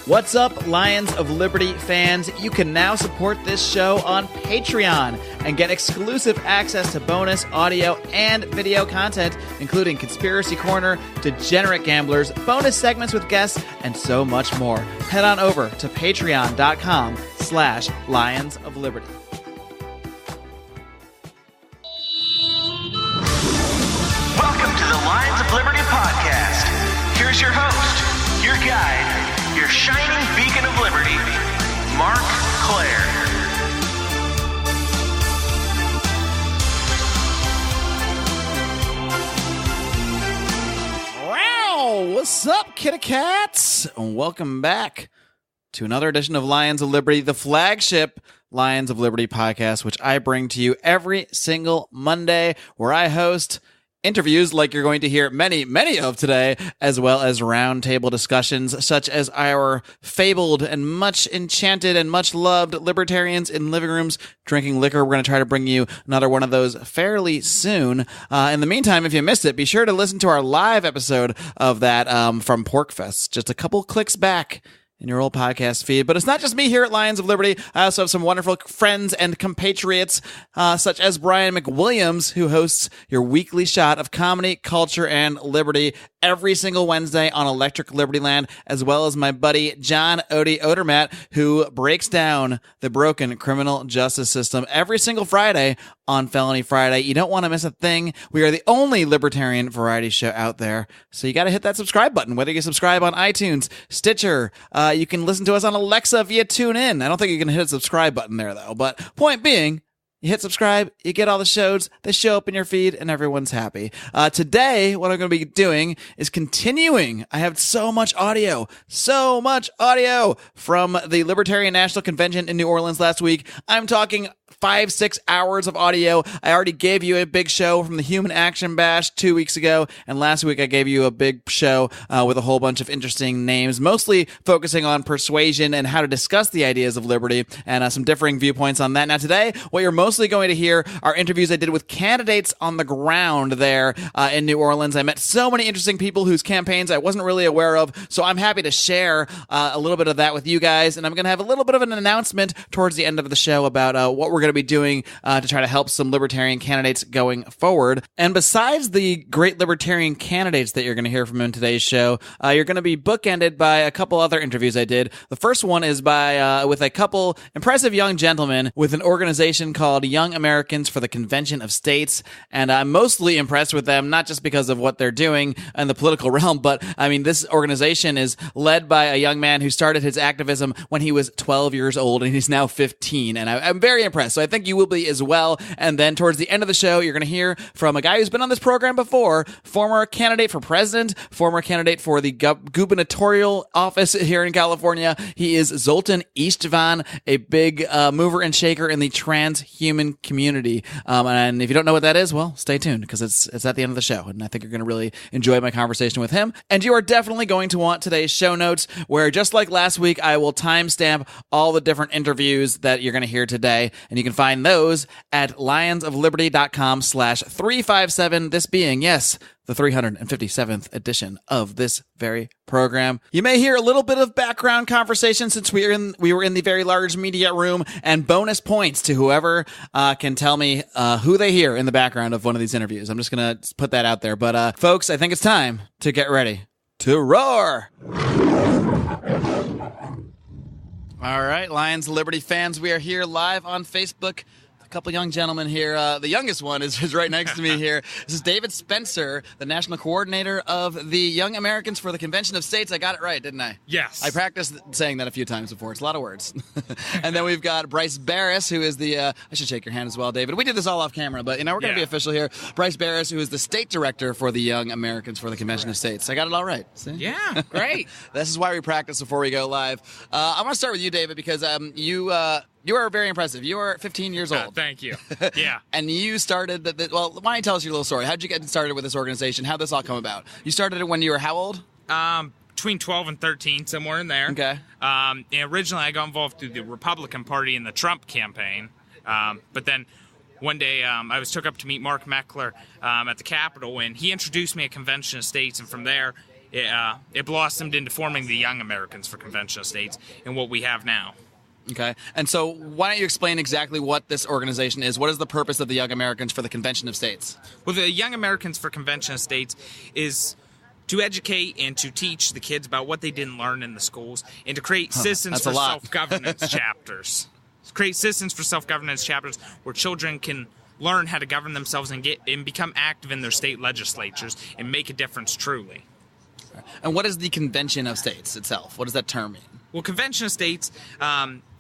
What's up, Lions of Liberty fans? You can now support this show on Patreon and get exclusive access to bonus audio and video content, including Conspiracy Corner, Degenerate Gamblers, bonus segments with guests, and so much more. Head on over to patreon.com/Lions of Liberty. Welcome to the Lions of Liberty podcast. Here's your host, your guide, your shining beacon of liberty, Marc Claire. Wow, what's up, kitty cats? And welcome back to another edition of Lions of Liberty, the flagship Lions of Liberty podcast, which I bring to you every single Monday, where I host interviews like you're going to hear many of today, as well as roundtable discussions such as our fabled and much enchanted and much loved libertarians in living rooms drinking liquor. We're going to try to bring you another one of those fairly soon. In the meantime, if you missed it, be sure to listen to our live episode of that from PorcFest, just a couple clicks back in your old podcast feed. But it's not just me here at Lions of Liberty. I also have some wonderful friends and compatriots, such as Brian McWilliams, who hosts your weekly shot of comedy, culture, and liberty every single Wednesday on Electric Liberty Land, as well as my buddy John Odie Odermatt, who breaks down the broken criminal justice system every single Friday on Felony Friday. You don't want to miss a thing. We are the only libertarian variety show out there, so you got to hit that subscribe button, whether you subscribe on iTunes, Stitcher, you can listen to us on Alexa via TuneIn. I don't think you can hit a subscribe button there, though. But point being, you hit subscribe, you get all the shows, they show up in your feed, and everyone's happy. Today, what I'm going to be doing is continuing. I have so much audio from the Libertarian National Convention in New Orleans last week. I'm talking 5-6 hours of audio. I already gave you a big show from the Human Action Bash 2 weeks ago, and last week I gave you a big show with a whole bunch of interesting names, mostly focusing on persuasion and how to discuss the ideas of liberty, and some differing viewpoints on that. Now today, what you're mostly going to hear are interviews I did with candidates on the ground there in New Orleans. I met so many interesting people whose campaigns I wasn't really aware of, so I'm happy to share a little bit of that with you guys, and I'm going to have a little bit of an announcement towards the end of the show about what we're going to be doing to try to help some libertarian candidates going forward. And besides the great libertarian candidates that you're going to hear from in today's show, you're going to be bookended by a couple other interviews I did. The first one is with a couple impressive young gentlemen with an organization called Young Americans for the Convention of States, and I'm mostly impressed with them, not just because of what they're doing in the political realm, but I mean, this organization is led by a young man who started his activism when he was 12 years old, and he's now 15, and I'm very impressed. So I think you will be as well. And then towards the end of the show, you're going to hear from a guy who's been on this program before, former candidate for president, former candidate for the gubernatorial office here in California. He is Zoltan Istvan, a big mover and shaker in the transhuman community. And if you don't know what that is, well, stay tuned, because it's at the end of the show, and I think you're going to really enjoy my conversation with him. And you are definitely going to want today's show notes, where just like last week, I will timestamp all the different interviews that you're going to hear today, and you can find those at lionsofliberty.com/357, this being, yes, the 357th edition of this very program. You may hear a little bit of background conversation since we were in the very large media room, and bonus points to whoever can tell me who they hear in the background of one of these interviews. I'm just going to put that out there. But folks, I think it's time to get ready to roar. All right, Lions of Liberty fans, we are here live on Facebook. A couple young gentlemen here. The youngest one is right next to me here. This is David Spencer, the national coordinator of the Young Americans for the Convention of States. I got it right, didn't I? Yes. I practiced saying that a few times before. It's a lot of words. And then we've got Bryce Barris, who is the, I should shake your hand as well, David. We did this all off camera, but, we're going to be official here. Bryce Barris, who is the state director for the Young Americans for the Convention of States. I got it all right. See? Yeah, great. This is why we practice before we go live. I want to start with you, David, because you are very impressive. You are 15 years old. Thank you. Yeah. And you started, well, why don't you tell us your little story? How did you get started with this organization? How did this all come about? You started it when you were how old? Between 12 and 13, somewhere in there. Okay. And originally, I got involved through the Republican Party in the Trump campaign. But then one day, I was took up to meet Marc at the Capitol, and he introduced me at Convention of States, and from there, it blossomed into forming the Young Americans for Convention of States and what we have now. Okay. And so why don't you explain exactly what this organization is? What is the purpose of the Young Americans for the Convention of States? Well, the Young Americans for Convention of States is to educate and to teach the kids about what they didn't learn in the schools and to create citizens for self-governance chapters. Create citizens for self-governance chapters where children can learn how to govern themselves and become active in their state legislatures and make a difference truly. And what is the Convention of States itself? What does that term mean? Well, Convention of States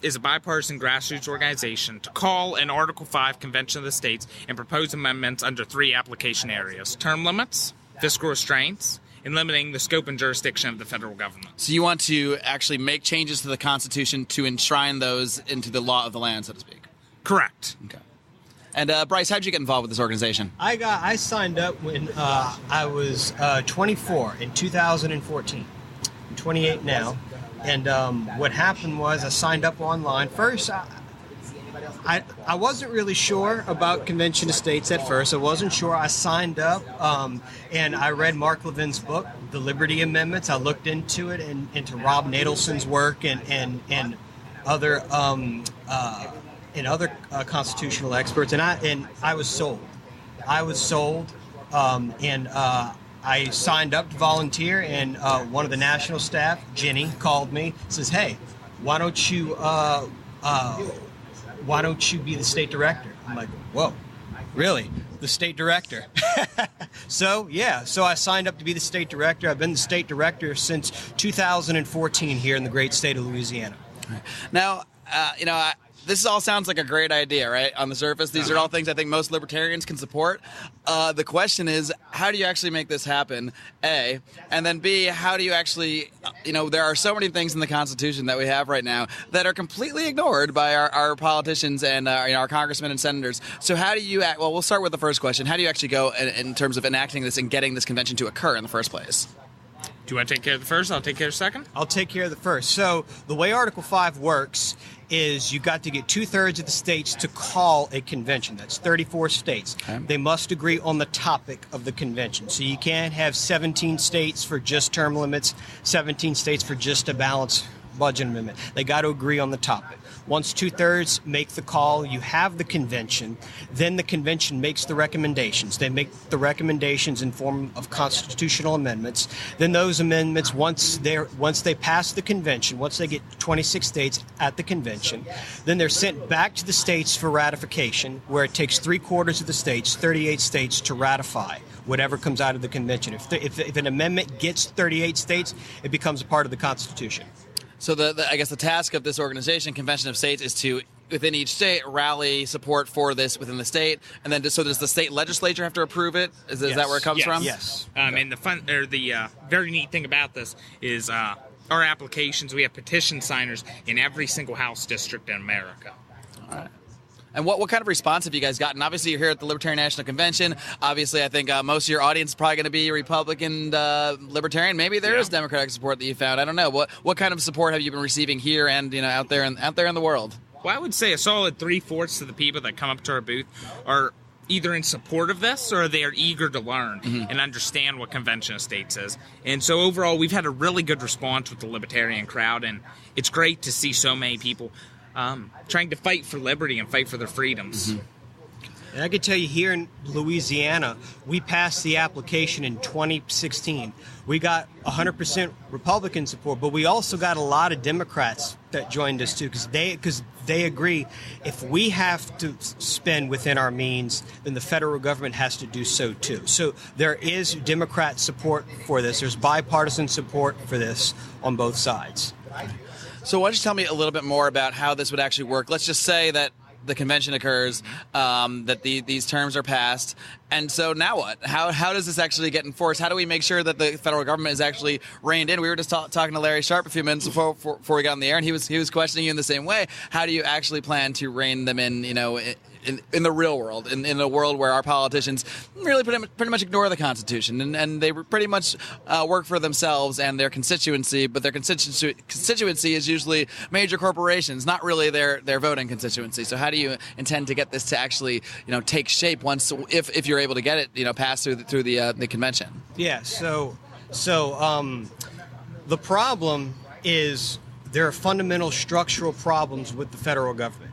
is a bipartisan grassroots organization to call an Article 5 Convention of the States and propose amendments under 3 application areas: term limits, fiscal restraints, and limiting the scope and jurisdiction of the federal government. So you want to actually make changes to the Constitution to enshrine those into the law of the land, so to speak? Correct. Okay. And Bryce, how'd you get involved with this organization? I signed up when I was 24 in 2014. I'm 28 now. And what happened was I signed up online. First, I wasn't really sure about Convention of States at first. I wasn't sure. I signed up, and I read Marc Levin's book, The Liberty Amendments. I looked into it and into Rob Nadelson's work and other constitutional experts, and I was sold. I signed up to volunteer, and one of the national staff, Jenny, called me, says, "Hey, why don't you be the state director?" I'm like, "Whoa, really? The state director?" So I signed up to be the state director. I've been the state director since 2014 here in the great state of Louisiana. Now, this all sounds like a great idea, right? On the surface, these are all things I think most libertarians can support. The question is, how do you actually make this happen, A? And then B, how do you actually, there are so many things in the Constitution that we have right now that are completely ignored by our politicians and our congressmen and senators. So how do you act? Well, we'll start with the first question. How do you actually go in terms of enacting this and getting this convention to occur in the first place? Do you want to take care of the first? I'll take care of the second. I'll take care of the first. So the way Article 5 works is you've got to get 2/3 of the states to call a convention. That's 34 states. Okay. They must agree on the topic of the convention. So you can't have 17 states for just term limits, 17 states for just a balanced budget amendment. They got to agree on the topic. Once 2/3 make the call, you have the convention. Then the convention makes the recommendations. They make the recommendations in form of constitutional amendments. Then those amendments, once they pass the convention, once they get 26 states at the convention, then they're sent back to the states for ratification, where it takes 3/4 of the states, 38 states, to ratify whatever comes out of the convention. If an amendment gets 38 states, it becomes a part of the Constitution. So I guess the task of this organization, Convention of States, is to, within each state, rally support for this within the state, and then so does the state legislature have to approve it? Is that where it comes from? Yes. And the very neat thing about this is our applications. We have petition signers in every single House district in America. All right. And what kind of response have you guys gotten? Obviously, you're here at the Libertarian National Convention. Obviously, I think most of your audience is probably going to be Republican, Libertarian. Maybe there is Democratic support that you found. I don't know. What kind of support have you been receiving here and out there in the world? Well, I would say a solid 3/4 of the people that come up to our booth are either in support of this or they are eager to learn and understand what Convention of States is. And so overall, we've had a really good response with the libertarian crowd, and it's great to see so many people trying to fight for liberty and fight for their freedoms. And I can tell you, here in Louisiana, we passed the application in 2016. We got 100% Republican support, but we also got a lot of Democrats that joined us too, because they agree if we have to spend within our means, then the federal government has to do so too. So there is Democrat support for this. There's bipartisan support for this on both sides. So why don't you tell me a little bit more about how this would actually work? Let's just say that the convention occurs, that these terms are passed, and so now what? How does this actually get enforced? How do we make sure that the federal government is actually reined in? We were just talking to Larry Sharp a few minutes before we got on the air, and he was questioning you in the same way. How do you actually plan to rein them in? In the real world, in a world where our politicians really pretty much ignore the Constitution, and they pretty much work for themselves and their constituency, but their constituency is usually major corporations, not really their voting constituency. So how do you intend to get this to actually take shape if you're able to get it passed through the convention? Yeah. So So the problem is there are fundamental structural problems with the federal government.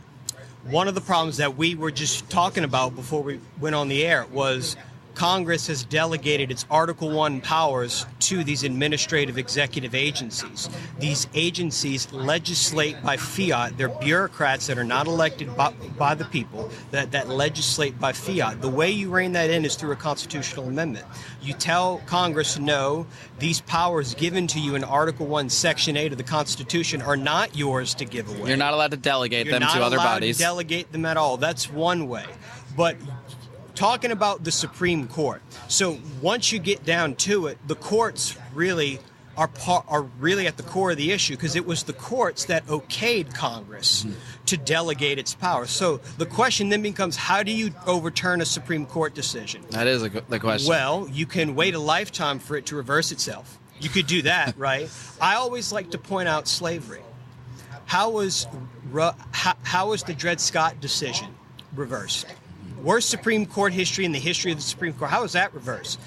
One of the problems that we were just talking about before we went on the air was Congress has delegated its Article I powers to these administrative executive agencies. These agencies legislate by fiat. They're bureaucrats that are not elected by the people that legislate by fiat. The way you rein that in is through a constitutional amendment. You tell Congress, no, these powers given to you in Article I, Section 8 of the Constitution are not yours to give away. You're not allowed to delegate them to other bodies. You're not allowed to delegate them at all. That's one way. But talking about the Supreme Court, so once you get down to it, the courts really are really at the core of the issue, because it was the courts that okayed Congress to delegate its power. So the question then becomes, how do you overturn a Supreme Court decision? That is the question. Well, you can wait a lifetime for it to reverse itself. You could do that, right? I always like to point out slavery. How was the Dred Scott decision reversed? Worst Supreme Court history in the history of the Supreme Court. How was that reversed?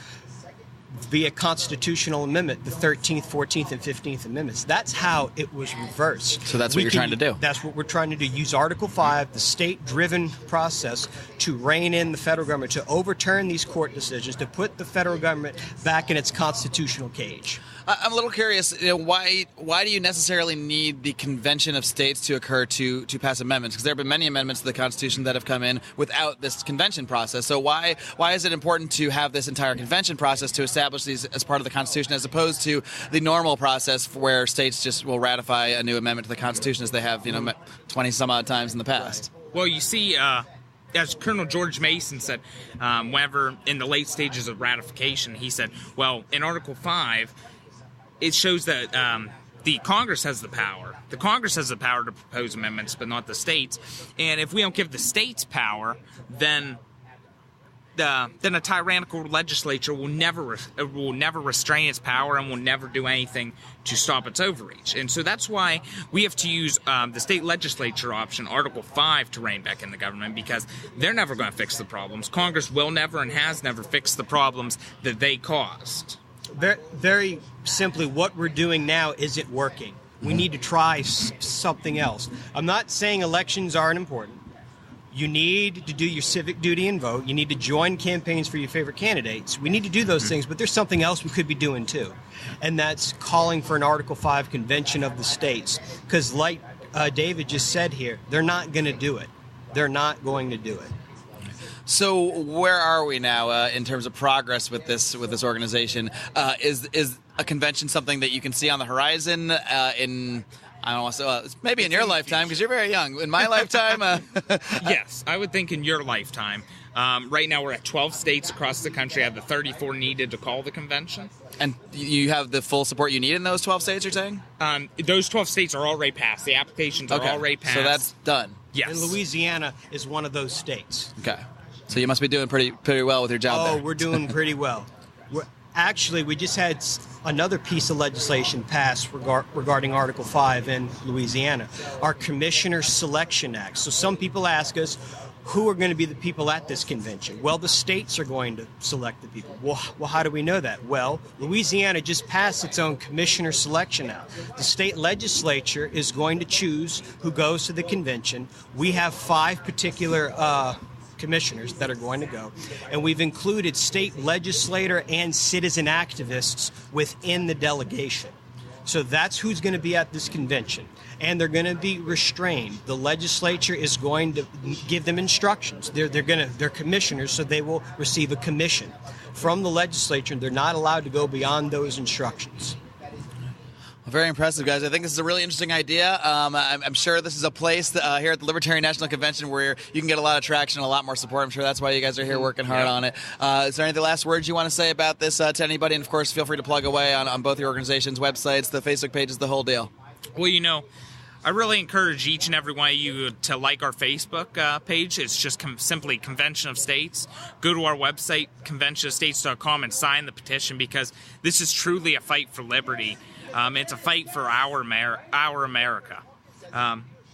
Via constitutional amendment, the 13th, 14th, and 15th Amendments. That's how it was reversed. So that's what you're trying to do. That's what we're trying to do. Use Article 5, the state-driven process, to rein in the federal government, to overturn these court decisions, to put the federal government back in its constitutional cage. I'm a little curious, why do you necessarily need the convention of states to occur to pass amendments? Because there have been many amendments to the Constitution that have come in without this convention process. So why is it important to have this entire convention process to establish these as part of the Constitution, as opposed to the normal process where states just will ratify a new amendment to the Constitution as they have 20 some odd times in the past? Well, you see, as Colonel George Mason said, whenever in the late stages of ratification, he said, well, in Article 5, it shows that the Congress has the power. The Congress has the power to propose amendments, but not the states. And if we don't give the states power, then a tyrannical legislature will never restrain its power and will never do anything to stop its overreach. And so that's why we have to use the state legislature option, Article 5, to rein back in the government, because they're never going to fix the problems. Congress will never and has never fixed the problems that they caused. Very simply, what we're doing now isn't working. We need to try something else. I'm not saying elections aren't important. You need to do your civic duty and vote. You need to join campaigns for your favorite candidates. We need to do those things, but there's something else we could be doing too, and that's calling for an Article 5 convention of the states. Because like David just said here, they're not going to do it. They're not going to do it. So where are we now in terms of progress with this organization? Is a convention something that you can see on the horizon in? I don't want to say, maybe in your lifetime, because you're very young. In my lifetime, yes, I would think in your lifetime. Right now, we're at 12 states across the country. I have the 34 needed to call the convention. And you have the full support you need in those 12 states, you're saying? Those 12 states are already passed. The applications are already passed. So that's done. Yes. And Louisiana is one of those states. Okay. So you must be doing pretty well with your job there. Oh, we're doing pretty well. Actually, we just had another piece of legislation passed regarding Article 5 in Louisiana, our Commissioner Selection Act. So some people ask us, who are going to be the people at this convention? Well, the states are going to select the people. Well, how do we know that? Well, Louisiana just passed its own Commissioner Selection Act. The state legislature is going to choose who goes to the convention. We have 5 particular commissioners that are going to go, and we've included state legislator and citizen activists within the delegation. So that's who's going to be at this convention, and they're going to be restrained. The legislature is going to give them instructions. They're commissioners, so they will receive a commission from the legislature, and they're not allowed to go beyond those instructions. Very impressive, guys. I think this is a really interesting idea. I'm sure this is a place here at the Libertarian National Convention where you can get a lot of traction and a lot more support. I'm sure that's why you guys are here working hard on it. Is there any last words you want to say about this to anybody? And, of course, feel free to plug away on both your organizations' websites, the Facebook pages, the whole deal. Well, I really encourage each and every one of you to like our Facebook page. It's just simply Convention of States. Go to our website, conventionofstates.com, and sign the petition, because this is truly a fight for liberty. It's a fight for our America.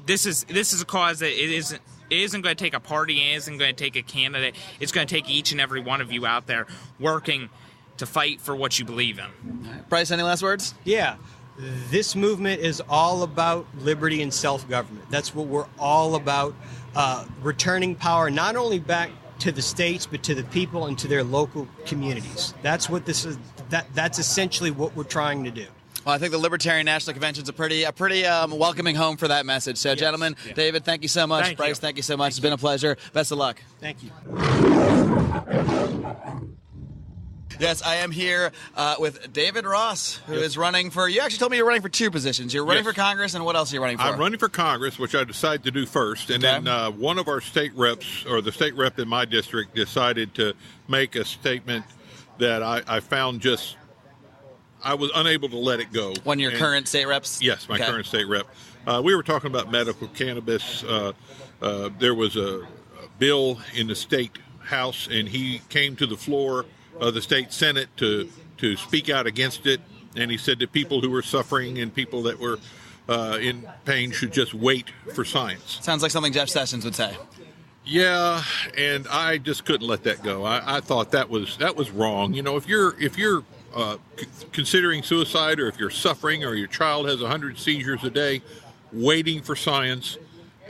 This is a cause that it isn't going to take a party, it isn't going to take a candidate. It's going to take each and every one of you out there working to fight for what you believe in. Bryce, any last words? Yeah. This movement is all about liberty and self-government. That's what we're all about, returning power not only back to the states, but to the people and to their local communities. That's what this is. That's essentially what we're trying to do. Well, I think the Libertarian National Convention is a pretty welcoming home for that message. So, gentlemen, David, thank you so much. Bryce, thank you so much. It's been a pleasure. Best of luck. Thank you. Yes, I am here with David Ross, who is running for, you actually told me you're running for two positions. You're running for Congress, and what else are you running for? I'm running for Congress, which I decided to do first. And then one of our state reps, or the state rep in my district, decided to make a statement that I found just, I was unable to let it go. One of your current state reps? Yes, my current state rep. We were talking about medical cannabis. There was a bill in the state house, and he came to the floor of the state Senate to speak out against it, and he said that people who were suffering and people that were in pain should just wait for science. Sounds like something Jeff Sessions would say. Yeah, and I just couldn't let that go. I thought that was wrong. You know, if you're considering suicide, or if you're suffering, or your child has 100 seizures a day, waiting for science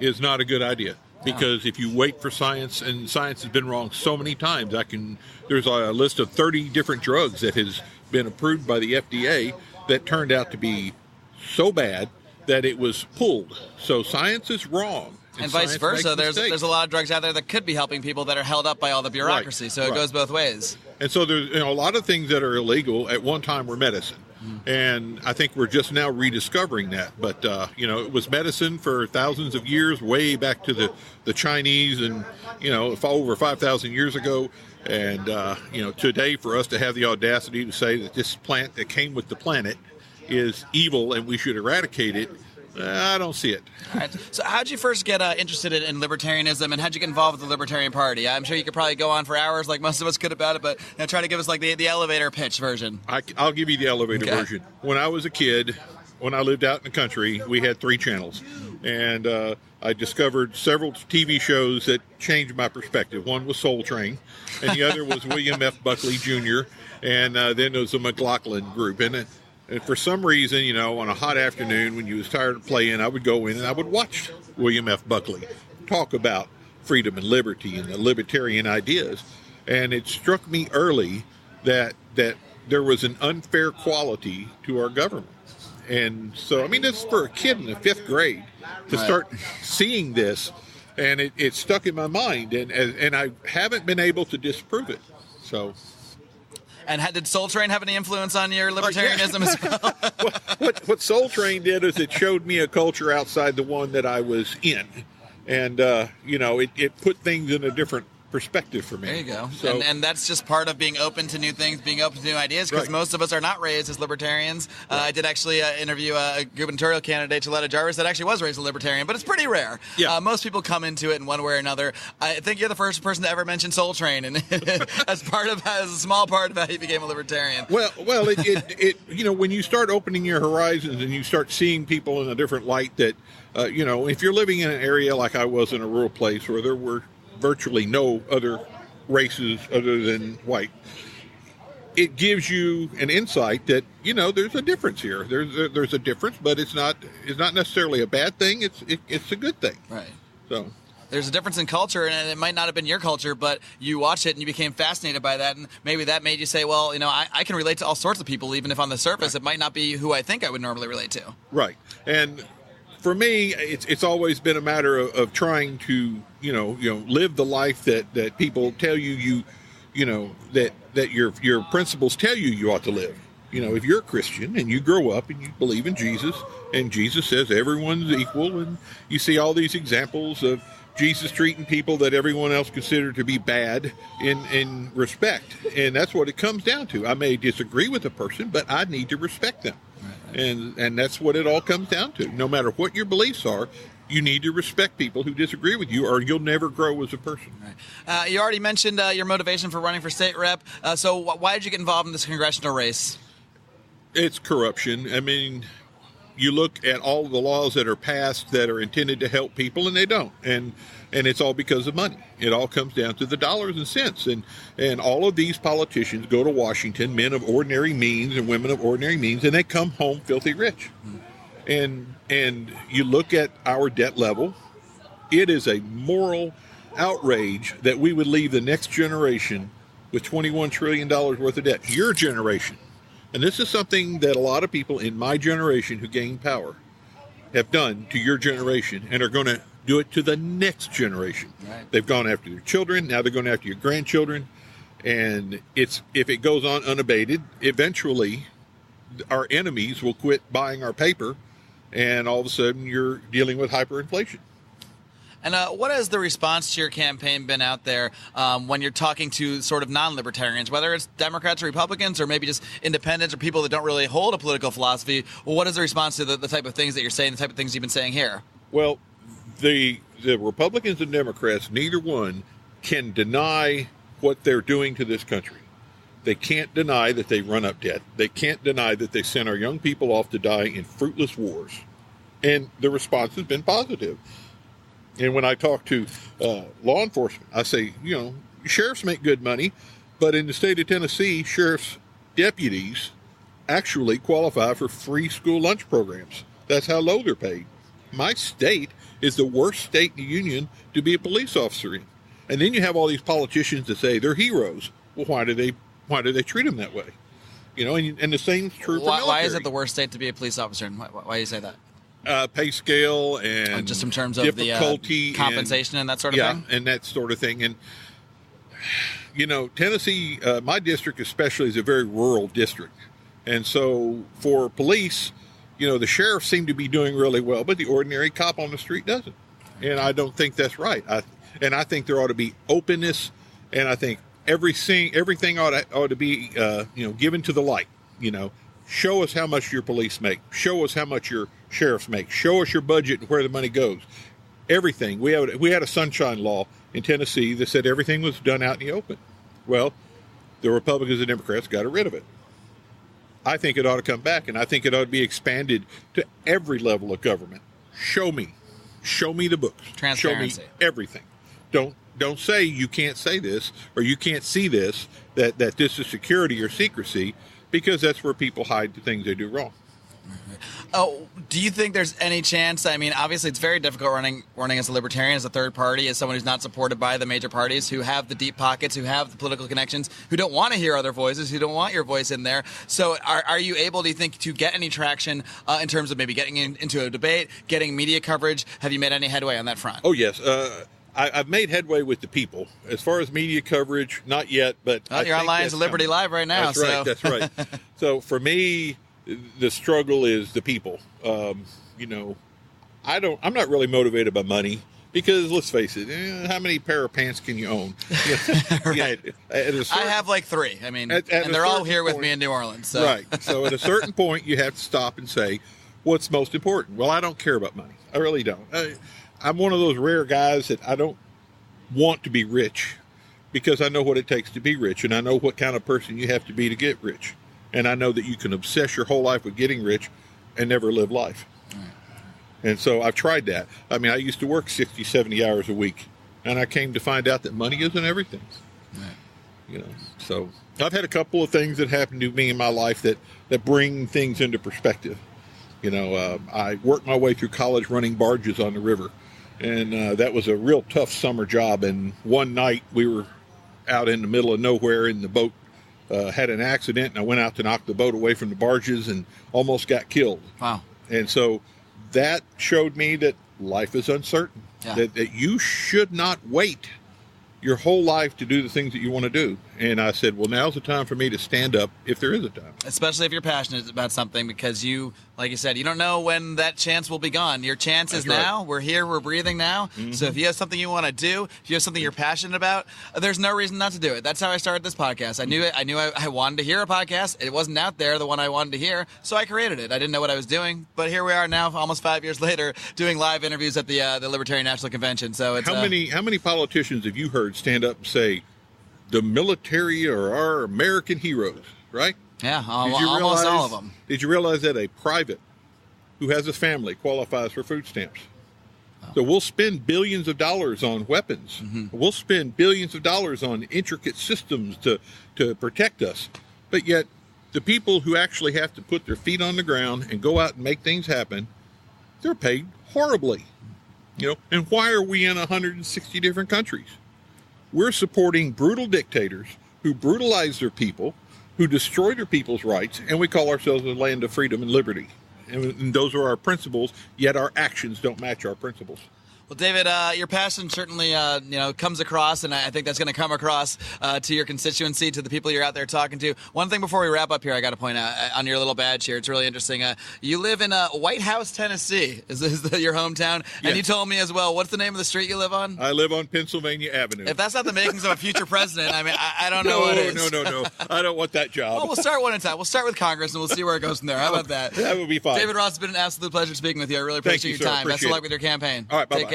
is not a good idea. Because if you wait for science, and science has been wrong so many times, there's a list of 30 different drugs that has been approved by the FDA that turned out to be so bad that it was pulled. So science is wrong. And vice versa, there's a lot of drugs out there that could be helping people that are held up by all the bureaucracy. So it goes both ways. And so there's a lot of things that are illegal at one time were medicine. And I think we're just now rediscovering that. But, it was medicine for thousands of years, way back to the Chinese and, over 5,000 years ago. And, today for us to have the audacity to say that this plant that came with the planet is evil and we should eradicate it, I don't see it. All right. So how'd you first get interested in libertarianism, and how'd you get involved with the Libertarian Party? I'm sure you could probably go on for hours like most of us could about it, but try to give us like the elevator pitch version. I'll give you the elevator version. When I was a kid, when I lived out in the country, we had 3 channels. And I discovered several TV shows that changed my perspective. One was Soul Train, and the other was William F. Buckley Jr., and then there was the McLaughlin group. And for some reason, on a hot afternoon when you was tired of playing, I would go in and I would watch William F. Buckley talk about freedom and liberty and the libertarian ideas. And it struck me early that there was an unfair quality to our government. And so, this is for a kid in the 5th grade to start seeing this, and it stuck in my mind, and I haven't been able to disprove it. So. And did Soul Train have any influence on your libertarianism as well? What Soul Train did is it showed me a culture outside the one that I was in. And, it put things in a different perspective for me. There you go. So, and that's just part of being open to new things, being open to new ideas, because most of us are not raised as libertarians. I did actually interview a gubernatorial candidate, Gilletta Jarvis, that actually was raised a libertarian, but it's pretty rare. Yeah. Most people come into it in one way or another. I think you're the first person to ever mention Soul Train, and as a small part of how you became a libertarian. Well, it when you start opening your horizons and you start seeing people in a different light, that if you're living in an area like I was in a rural place where there were virtually no other races other than white, it gives you an insight that there's a difference here. There's a difference, but it's not necessarily a bad thing. It's a good thing. Right. So there's a difference in culture, and it might not have been your culture, but you watched it and you became fascinated by that, and maybe that made you say, well, I can relate to all sorts of people, even if on the surface it might not be who I think I would normally relate to. Right. And for me, it's always been a matter of trying to live the life that people tell you that your principles tell you ought to live. If you're a Christian and you grow up and you believe in Jesus, and Jesus says everyone's equal, and you see all these examples of Jesus treating people that everyone else considered to be bad in respect, and that's what it comes down to. I may disagree with a person, but I need to respect them. And that's what it all comes down to. No matter what your beliefs are, you need to respect people who disagree with you, or you'll never grow as a person. Right. You already mentioned your motivation for running for state rep. So why did you get involved in this congressional race? It's corruption. you look at all the laws that are passed that are intended to help people, and they don't. And it's all because of money. It all comes down to the dollars and cents. And all of these politicians go to Washington, men of ordinary means and women of ordinary means, and they come home filthy rich. And you look at our debt level, it is a moral outrage that we would leave the next generation with $21 trillion worth of debt. Your generation. And this is something that a lot of people in my generation who gained power have done to your generation and are going to do it to the next generation. Right. They've gone after their children. Now they're going after your grandchildren. And if it goes on unabated, eventually our enemies will quit buying our paper, and all of a sudden you're dealing with hyperinflation. And what has the response to your campaign been out there when you're talking to sort of non-libertarians, whether it's Democrats or Republicans or maybe just independents or people that don't really hold a political philosophy? Well, what is the response to the type of things that you're saying, the type of things you've been saying here? Well, the Republicans and Democrats, neither one can deny what they're doing to this country. They can't deny that they run up debt. They can't deny that they send our young people off to die in fruitless wars. And the response has been positive. And when I talk to law enforcement, I say, sheriffs make good money, but in the state of Tennessee, sheriff's deputies actually qualify for free school lunch programs. That's how low they're paid. My state is the worst state in the union to be a police officer in. And then you have all these politicians that say they're heroes. Well, why do they treat them that way? And the same's true for military. Why is it the worst state to be a police officer? And why do you say that? Pay scale and just in terms of difficulty, the compensation and that sort of thing? Yeah, and that sort of thing. And, Tennessee, my district especially, is a very rural district. And so for police, the sheriffs seem to be doing really well, but the ordinary cop on the street doesn't. And I don't think that's right. I think there ought to be openness, and I think everything ought to be given to the light. Show us how much your police make. Show us how much your sheriffs make. Show us your budget and where the money goes. Everything. We had a sunshine law in Tennessee that said everything was done out in the open. Well, the Republicans and Democrats got rid of it. I think it ought to come back, and I think it ought to be expanded to every level of government. Show me the books. Transparency. Show me everything. Don't say you can't say this or you can't see this, that this is security or secrecy, because that's where people hide the things they do wrong. Oh, do you think there's any chance? I mean, obviously it's very difficult running as a libertarian, as a third party, as someone who's not supported by the major parties, who have the deep pockets, who have the political connections, who don't want to hear other voices, who don't want your voice in there. So are you able, do you think, to get any traction in terms of maybe getting into a debate, getting media coverage? Have you made any headway on that front? Oh, yes. I've made headway with the people. As far as media coverage, not yet, but you're on Lions of Liberty Live right now. That's right. So for me, the struggle is the people. I'm not really motivated by money, because let's face it, how many pair of pants can you own? Right. I have like 3. I mean, and they're all here with me in New Orleans. So. Right. So at a certain point, you have to stop and say, what's most important? Well, I don't care about money. I really don't. I'm one of those rare guys that I don't want to be rich, because I know what it takes to be rich, and I know what kind of person you have to be to get rich. And I know that you can obsess your whole life with getting rich and never live life. And so I've tried that. I mean, I used to work 60, 70 hours a week, and I came to find out that money isn't everything. So I've had a couple of things that happened to me in my life that bring things into perspective. I worked my way through college running barges on the river, and that was a real tough summer job. And one night we were out in the middle of nowhere, and the boat had an accident, and I went out to knock the boat away from the barges and almost got killed. Wow. And so that showed me that life is uncertain, that you should not wait your whole life to do the things that you want to do. And I said, well, now's the time for me to stand up, if there is a time. Especially if you're passionate about something, because you, like you said, you don't know when that chance will be gone. Your chance is now. Right. We're here. We're breathing now. Mm-hmm. So if you have something you want to do, if you have something you're passionate about, there's no reason not to do it. That's how I started this podcast. I knew I wanted to hear a podcast. It wasn't out there, the one I wanted to hear, so I created it. I didn't know what I was doing, but here we are now, almost 5 years later, doing live interviews at the Libertarian National Convention. So it's how many politicians have you heard stand up and say, the military are our American heroes, right? Yeah, almost all of them. Did you realize that a private who has a family qualifies for food stamps. So we'll spend billions of dollars on weapons. We'll spend billions of dollars on intricate systems to protect us. But yet the people who actually have to put their feet on the ground and go out and make things happen, they're paid horribly. And why are we in 160 different countries? We're supporting brutal dictators who brutalize their people, who destroy their people's rights, and we call ourselves a land of freedom and liberty. And those are our principles, yet our actions don't match our principles. Well, David, your passion certainly, comes across, and I think that's going to come across to your constituency, to the people you're out there talking to. One thing before we wrap up here, I got to point out on your little badge here, it's really interesting. You live in White House, Tennessee. Is your hometown? Yes. And you told me as well. What's the name of the street you live on? I live on Pennsylvania Avenue. If that's not the makings of a future president, I mean, I don't know what is. No. I don't want that job. Well, we'll start one at a time. We'll start with Congress, and we'll see where it goes from there. How about that? That would be fine. David Ross, it's been an absolute pleasure speaking with you. I really appreciate your time. Best of luck with your campaign. All right, bye-bye. Take care.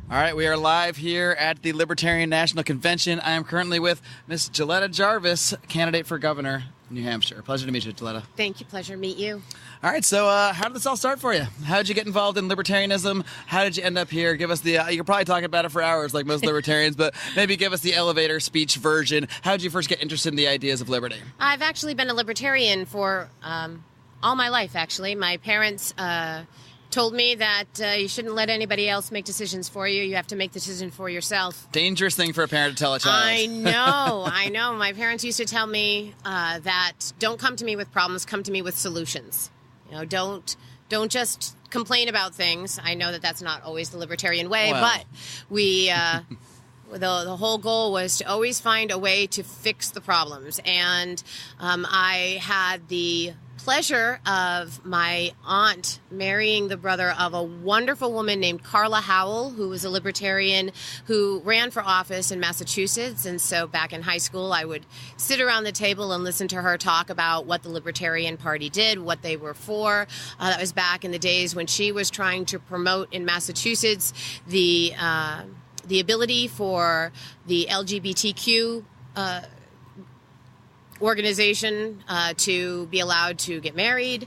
All right, we are live here at the Libertarian National Convention. I am currently with Miss Gilletta Jarvis, candidate for governor of New Hampshire. Pleasure to meet you, Gilletta. Thank you. Pleasure to meet you. All right, so how did this all start for you? How did you get involved in libertarianism? How did you end up here? Give us the, you could probably talk about it for hours like most libertarians, but maybe give us the elevator speech version. How did you first get interested in the ideas of liberty? I've actually been a libertarian for all my life, actually. My parents told me that you shouldn't let anybody else make decisions for you. You have to make the decision for yourself. Dangerous thing for a parent to tell a child. I know. My parents used to tell me that don't come to me with problems, come to me with solutions. Don't just complain about things. I know that that's not always the libertarian way, but we the whole goal was to always find a way to fix the problems. And I had the pleasure of my aunt marrying the brother of a wonderful woman named Carla Howell, who was a libertarian who ran for office in Massachusetts. And so back in high school, I would sit around the table and listen to her talk about what the Libertarian Party did, what they were for. That was back in the days when she was trying to promote in Massachusetts the ability for the LGBTQ organization to be allowed to get married,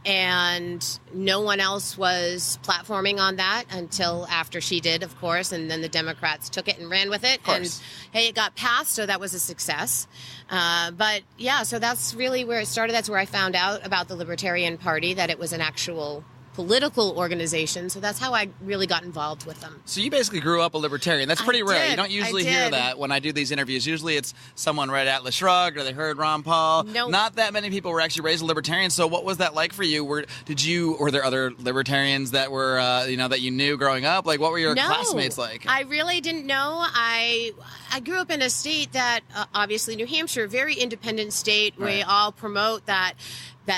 and no one else was platforming on that until after she did, of course, and then the Democrats took it and ran with it, and hey, it got passed, so that was a success. But yeah, so that's really where it started. That's where I found out about the Libertarian Party, that it was an actual political organization, so that's how I really got involved with them. So you basically grew up a libertarian. That's pretty rare. You don't usually hear that when I do these interviews. Usually it's someone read Atlas Shrugged or they heard Ron Paul. Nope. Not that many people were actually raised a libertarian. So what was that like for you? Were there other libertarians that were that you knew growing up? Like, what were your classmates like? I really didn't know. I grew up in a state that obviously New Hampshire, very independent state. Right. We all promote that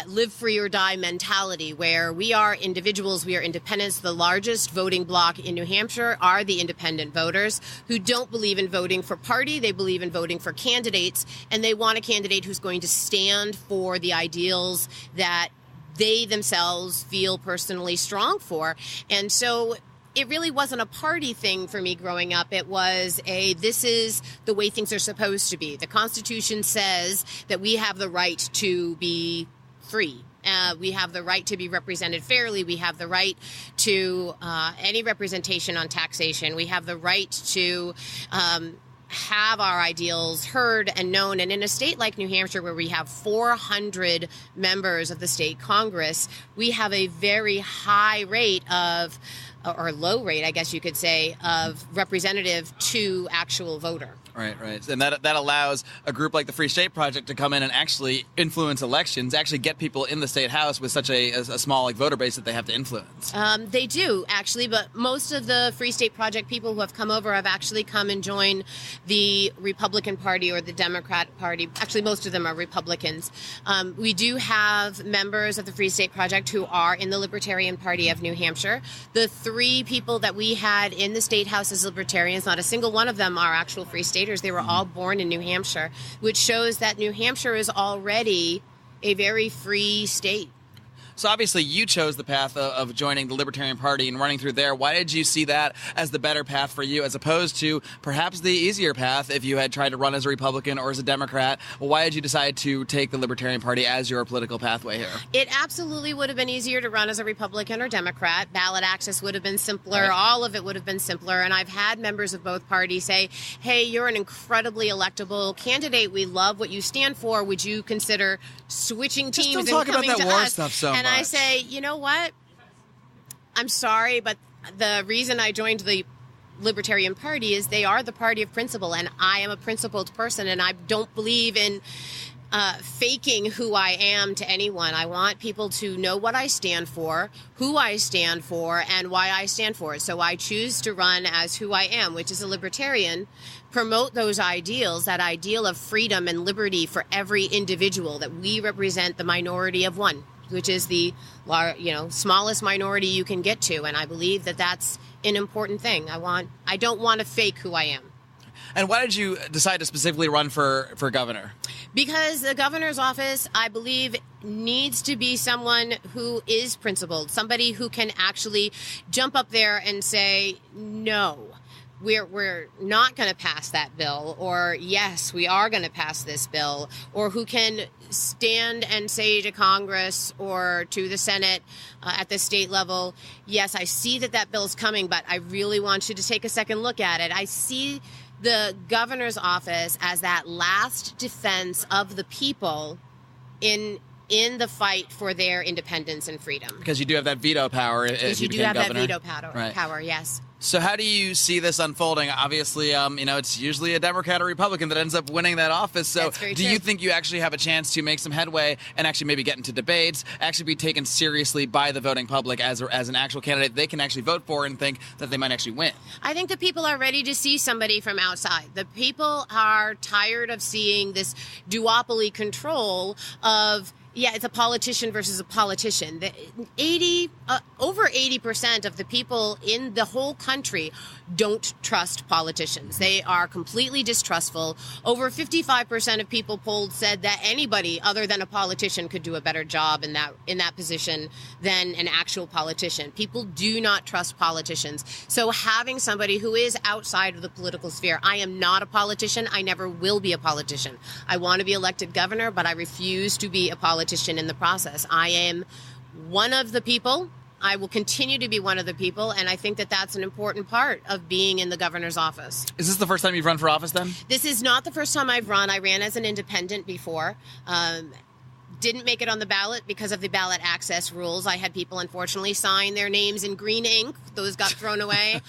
live free or die mentality, where we are individuals, we are independents. The largest voting bloc in New Hampshire are the independent voters who don't believe in voting for party. They believe in voting for candidates, and they want a candidate who's going to stand for the ideals that they themselves feel personally strong for. And so it really wasn't a party thing for me growing up. It was this is the way things are supposed to be. The Constitution says that we have the right to be free. We have the right to be represented fairly. We have the right to any representation on taxation. We have the right to have our ideals heard and known. And in a state like New Hampshire, where we have 400 members of the state Congress, we have a very high rate of, or low rate, I guess you could say, of representative to actual voter. Right. And that allows a group like the Free State Project to come in and actually influence elections, actually get people in the state house with such a small voter base that they have to influence. They do, actually, but most of the Free State Project people who have come over have actually come and joined the Republican Party or the Democrat Party. Actually, most of them are Republicans. We do have members of the Free State Project who are in the Libertarian Party of New Hampshire. The 3 people that we had in the state house as libertarians, not a single one of them are actual Free Staters. They were all born in New Hampshire, which shows that New Hampshire is already a very free state. So obviously you chose the path of joining the Libertarian Party and running through there. Why did you see that as the better path for you as opposed to perhaps the easier path if you had tried to run as a Republican or as a Democrat? Well, why did you decide to take the Libertarian Party as your political pathway here? It absolutely would have been easier to run as a Republican or Democrat. Ballot access would have been simpler. Right. All of it would have been simpler. And I've had members of both parties say, hey, you're an incredibly electable candidate. We love what you stand for. Would you consider switching teams and coming to us? Don't talk about that war stuff so much. And I say, you know what? I'm sorry, but the reason I joined the Libertarian Party is they are the party of principle, and I am a principled person, and I don't believe in faking who I am to anyone. I want people to know what I stand for, who I stand for, and why I stand for it. So I choose to run as who I am, which is a libertarian, promote those ideals, that ideal of freedom and liberty for every individual, that we represent the minority of one, which is the smallest minority you can get to. And I believe that that's an important thing. I don't want to fake who I am. And why did you decide to specifically run for governor? Because the governor's office, I believe, needs to be someone who is principled, somebody who can actually jump up there and say, no, we're not going to pass that bill, or yes, we are going to pass this bill, or who can stand and say to Congress or to the Senate at the state level, yes, I see that bill's coming, but I really want you to take a second look at it. I see the governor's office as that last defense of the people in the fight for their independence and freedom. Because you do have that veto power if you became governor. That veto power, yes. So how do you see this unfolding? Obviously, it's usually a Democrat or Republican that ends up winning that office. So do you think you actually have a chance to make some headway and actually maybe get into debates, actually be taken seriously by the voting public as an actual candidate they can actually vote for and think that they might actually win? I think the people are ready to see somebody from outside. The people are tired of seeing this duopoly control of, it's a politician versus a politician. Over 80% of the people in the whole country don't trust politicians. They are completely distrustful. Over 55% of people polled said that anybody other than a politician could do a better job in that position than an actual politician. People do not trust politicians. So having somebody who is outside of the political sphere, I am not a politician. I never will be a politician. I want to be elected governor, but I refuse to be a politician in the process. I am one of the people. I will continue to be one of the people, and I think that that's an important part of being in the governor's office. Is this the first time you've run for office then? This is not the first time I've run. I ran as an independent before. Didn't make it on the ballot because of the ballot access rules. I had people, unfortunately, sign their names in green ink. Those got thrown away.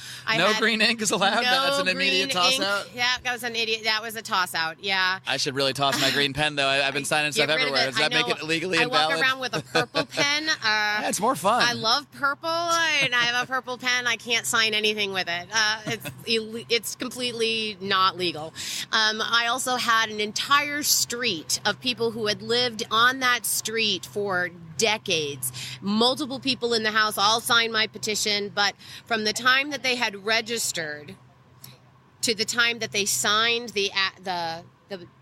Green ink is allowed? That's an immediate toss-out? Yeah, that was an idiot. That was a toss-out, yeah. I should really toss my green pen, though. I've been signing stuff everywhere. Does that make it legally invalid? I walk around with a purple pen. Yeah, it's more fun. I love purple, and I have a purple pen. I can't sign anything with it. It's completely not legal. I also had an entire street of people who had lived on that street for decades. Multiple people in the house all signed my petition, but from the time that they had registered to the time that they signed the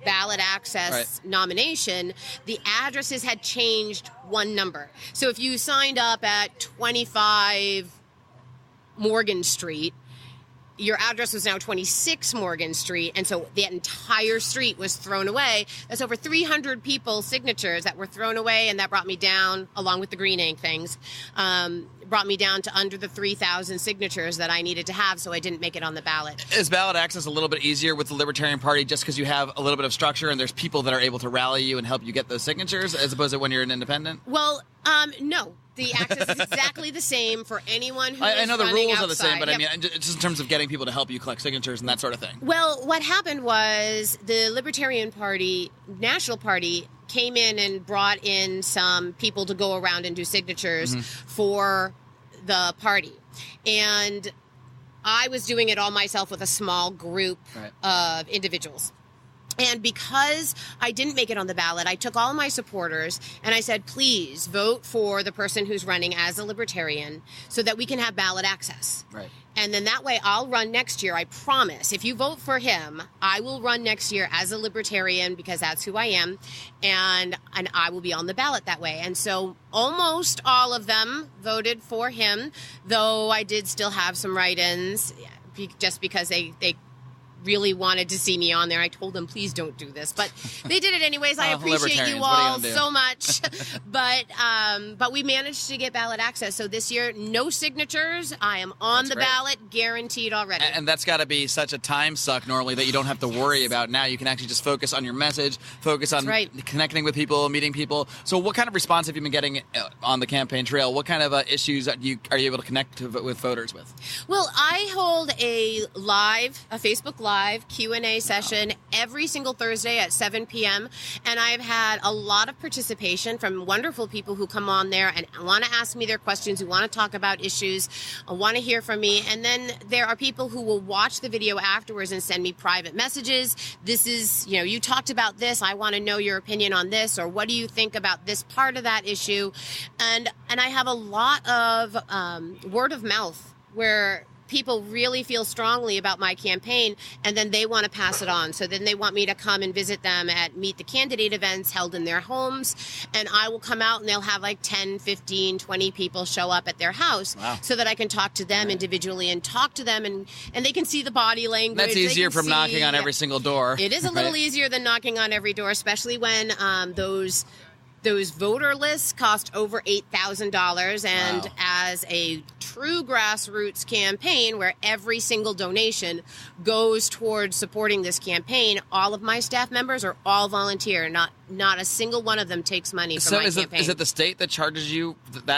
ballot access nomination, the addresses had changed one number. So if you signed up at 25 Morgan Street, your address was now 26 Morgan Street, and so the entire street was thrown away. That's over 300 people's signatures that were thrown away, and that brought me down, along with the green ink things, brought me down to under the 3,000 signatures that I needed to have, so I didn't make it on the ballot. Is ballot access a little bit easier with the Libertarian Party just because you have a little bit of structure and there's people that are able to rally you and help you get those signatures as opposed to when you're an independent? Well, no. The access is exactly the same for anyone who I know the rules outside. Are the same, but I mean, just in terms of getting people to help you collect signatures and that sort of thing. Well, what happened was the Libertarian Party, National Party, came in and brought in some people to go around and do signatures for the party. And I was doing it all myself with a small group of individuals. And because I didn't make it on the ballot, I took all of my supporters and I said, please vote for the person who's running as a libertarian so that we can have ballot access. Right. And then that way I'll run next year. I promise. If you vote for him, I will run next year as a libertarian because that's who I am. And I will be on the ballot that way. And so almost all of them voted for him, though I did still have some write-ins just because they really wanted to see me on there. I told them, please don't do this, but they did it anyways. I appreciate you all so much. But we managed to get ballot access. So this year, no signatures. I am on the ballot, guaranteed already. And that's got to be such a time suck normally that you don't have to worry about now. You can actually just focus on your message, focus on connecting with people, meeting people. So what kind of response have you been getting on the campaign trail? What kind of issues are you able to connect with voters with? Well, I hold a Facebook Live Q&A session every single Thursday at 7 p.m. And I've had a lot of participation from wonderful people who come on there and want to ask me their questions, who want to talk about issues, want to hear from me. And then there are people who will watch the video afterwards and send me private messages. This is, you talked about this. I want to know your opinion on this, or what do you think about this part of that issue? And I have a lot of word of mouth where people really feel strongly about my campaign, and then they want to pass it on. So then they want me to come and visit them at Meet the Candidate events held in their homes, and I will come out and they'll have like 10, 15, 20 people show up at their house so that I can talk to them individually and talk to them, and they can see the body language. That's easier from knocking on every single door. It is a little easier than knocking on every door, especially when those voter lists cost over $8,000, and as a true grassroots campaign where every single donation goes towards supporting this campaign, all of my staff members are all volunteer. Not a single one of them takes money from my campaign. Is it the state that charges you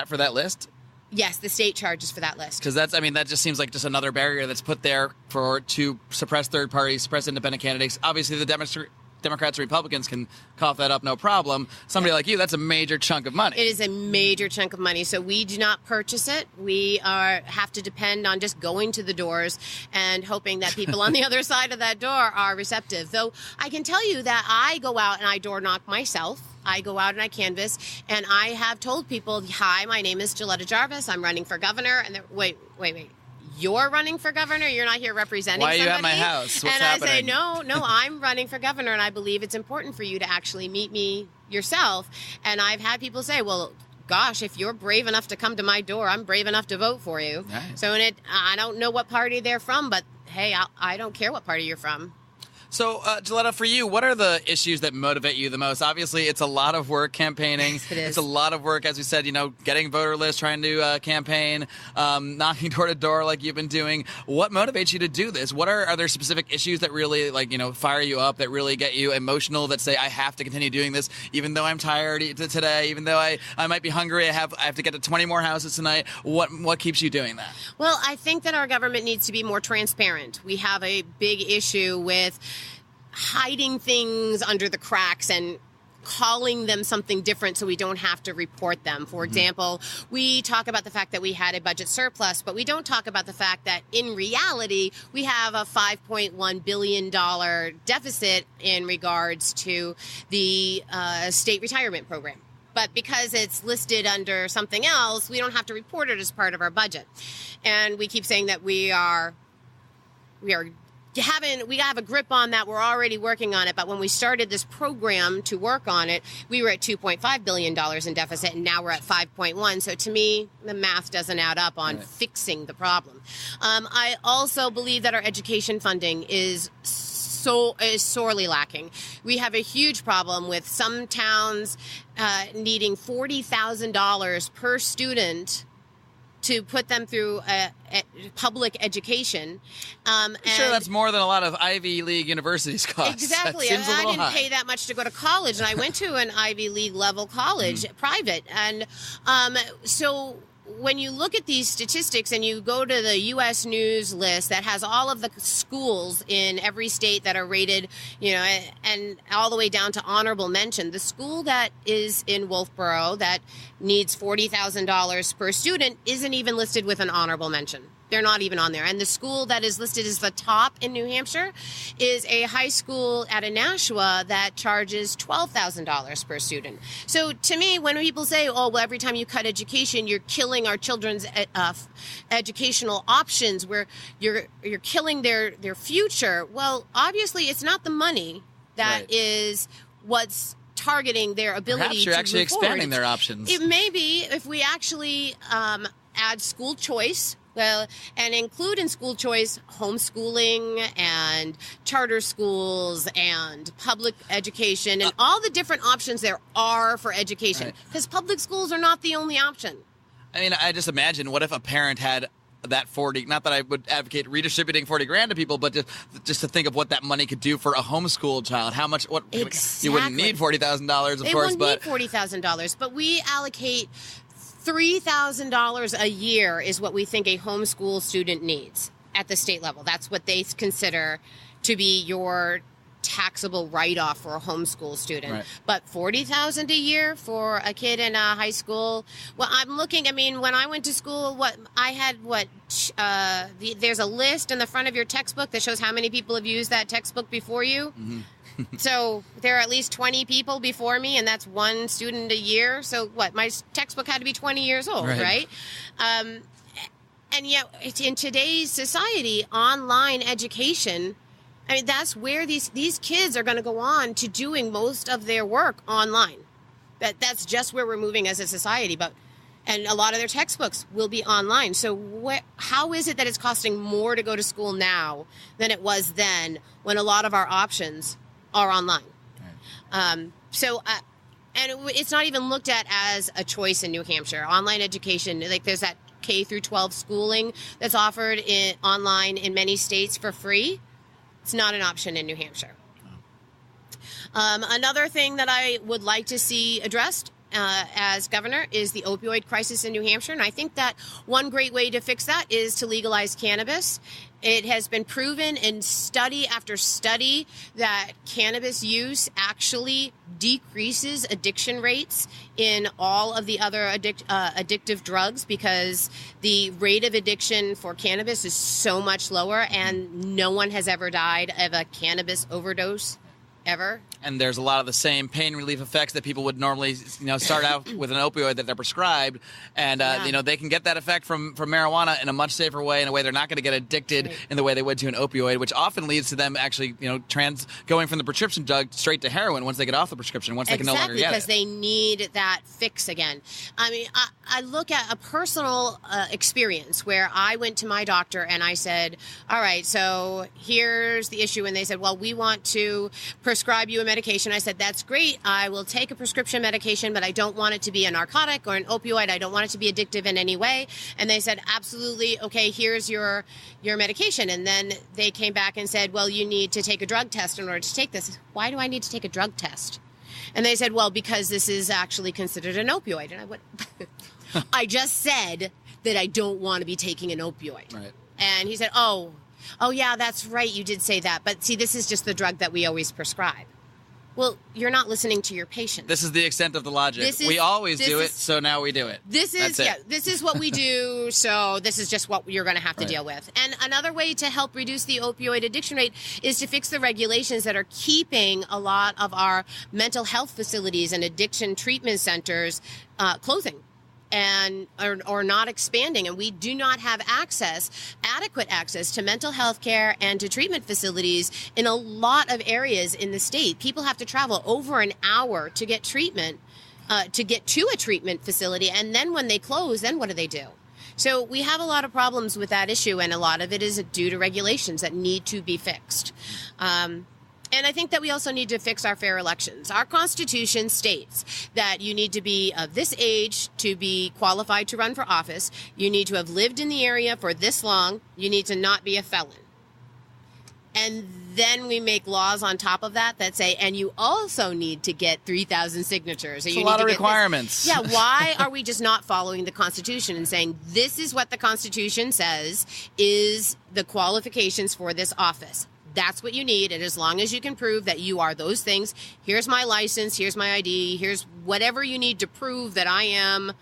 for that list? Yes, the state charges for that list. Because that just seems like just another barrier that's put there to suppress third parties, suppress independent candidates. Obviously, the Democrats and Republicans can cough that up, no problem. Somebody like you, that's a major chunk of money. It is a major chunk of money. So we do not purchase it. We have to depend on just going to the doors and hoping that people on the other side of that door are receptive. Though I can tell you that I go out and I door knock myself. I go out and I canvass, and I have told people, hi, my name is Gilletta Jarvis. I'm running for governor. And they're, wait. You're running for governor? You're not here representing somebody? Why are you at my house? What's happening? I say, no, I'm running for governor, and I believe it's important for you to actually meet me yourself. And I've had people say, well, gosh, if you're brave enough to come to my door, I'm brave enough to vote for you. Nice. So I don't know what party they're from, but hey, I don't care what party you're from. So, Gilletta, for you, what are the issues that motivate you the most? Obviously, it's a lot of work campaigning. Yes, it is. It's a lot of work, as we said, getting voter lists, trying to campaign, knocking door to door like you've been doing. What motivates you to do this? Are there specific issues that really, fire you up, that really get you emotional, that say, I have to continue doing this, even though I'm tired today, even though I might be hungry, I have to get to 20 more houses tonight? What keeps you doing that? Well, I think that our government needs to be more transparent. We have a big issue with hiding things under the cracks and calling them something different so we don't have to report them. For example, we talk about the fact that we had a budget surplus, but we don't talk about the fact that in reality, we have a $5.1 billion deficit in regards to the state retirement program. But because it's listed under something else, we don't have to report it as part of our budget. And we keep saying that we have a grip on that. We're already working on it. But when we started this program to work on it, we were at $2.5 billion in deficit, and now we're at 5.1. So to me, the math doesn't add up on fixing the problem. I also believe that our education funding is sorely lacking. We have a huge problem with some towns needing $40,000 per student to put them through a public education. Sure, that's more than a lot of Ivy League universities cost. Exactly. I didn't pay that much to go to college, and I went to an Ivy League level college, private. And so when you look at these statistics and you go to the U.S. News list that has all of the schools in every state that are rated, and all the way down to honorable mention, the school that is in Wolfboro that needs $40,000 per student isn't even listed with an honorable mention. they're not even on there. And the school that is listed as the top in New Hampshire is a high school at Nashua that charges $12,000 per student. So to me, when people say, oh, well, every time you cut education, you're killing our children's educational options, where you're killing their future. Well, obviously, it's not the money that is what's targeting their ability to move forward. Perhaps you're actually expanding their options. It may be if we actually add school choice, and include in school choice homeschooling and charter schools and public education and all the different options there are for education. Because public schools are not the only option. I mean, I just imagine, what if a parent had that 40, not that I would advocate redistributing 40 grand to people, but just to think of what that money could do for a homeschooled child. How much, exactly. You wouldn't need $40,000, of course, but they wouldn't need $40,000, but we allocate $3,000 a year is what we think a homeschool student needs at the state level. That's what they consider to be your taxable write-off for a homeschool student. Right. But $40,000 a year for a kid in a high school. Well, I'm looking. I mean, when I went to school, there's a list in the front of your textbook that shows how many people have used that textbook before you. Mm-hmm. So there are at least 20 people before me, and that's one student a year. So my textbook had to be 20 years old, right? And yet, in today's society, online education, I mean, that's where these kids are going to go on to doing most of their work online. That's just where we're moving as a society. And a lot of their textbooks will be online. So how is it that it's costing more to go to school now than it was then, when a lot of our options are online? Right. It's not even looked at as a choice in New Hampshire. Online education, like there's that K through 12 schooling that's offered online in many states for free. It's not an option in New Hampshire. Another thing that I would like to see addressed as governor is the opioid crisis in New Hampshire. And I think that one great way to fix that is to legalize cannabis. It has been proven in study after study that cannabis use actually decreases addiction rates in all of the other addictive drugs, because the rate of addiction for cannabis is so much lower, and no one has ever died of a cannabis overdose ever. And there's a lot of the same pain relief effects that people would normally, start out with an opioid that they're prescribed, and they can get that effect from marijuana in a much safer way, in a way they're not going to get addicted in the way they would to an opioid, which often leads to them actually, going from the prescription drug straight to heroin once they get off the prescription, once they can no longer get it. Because they need that fix again. I mean, I look at a personal experience where I went to my doctor and I said, all right, so here's the issue. And they said, well, we want to prescribe you a medication. I said, that's great. I will take a prescription medication, but I don't want it to be a narcotic or an opioid. I don't want it to be addictive in any way. And they said, absolutely. Okay, here's your medication. And then they came back and said, well, you need to take a drug test in order to take this. Why do I need to take a drug test? And they said, well, because this is actually considered an opioid. And I went, I just said that I don't want to be taking an opioid. Right. And he said, oh, yeah, that's right. You did say that. But see, this is just the drug that we always prescribe. Well, you're not listening to your patient. This is the extent of the logic. We always do it, so now we do it. This is what we do, so this is just what you're going to have to deal with. And another way to help reduce the opioid addiction rate is to fix the regulations that are keeping a lot of our mental health facilities and addiction treatment centers closing and or not expanding. And we do not have adequate access to mental health care and to treatment facilities in a lot of areas in the state. People have to travel over an hour to get treatment, to get to a treatment facility. And then when they close, then what do? So we have a lot of problems with that issue, and a lot of it is due to regulations that need to be fixed. And I think that we also need to fix our fair elections. Our Constitution states that you need to be of this age to be qualified to run for office. You need to have lived in the area for this long. You need to not be a felon. And then we make laws on top of that say, and you also need to get 3,000 signatures. It's a lot of requirements. Yeah, why are we just not following the Constitution and saying, this is what the Constitution says is the qualifications for this office? That's what you need, and as long as you can prove that you are those things, here's my license, here's my ID, here's whatever you need to prove that I am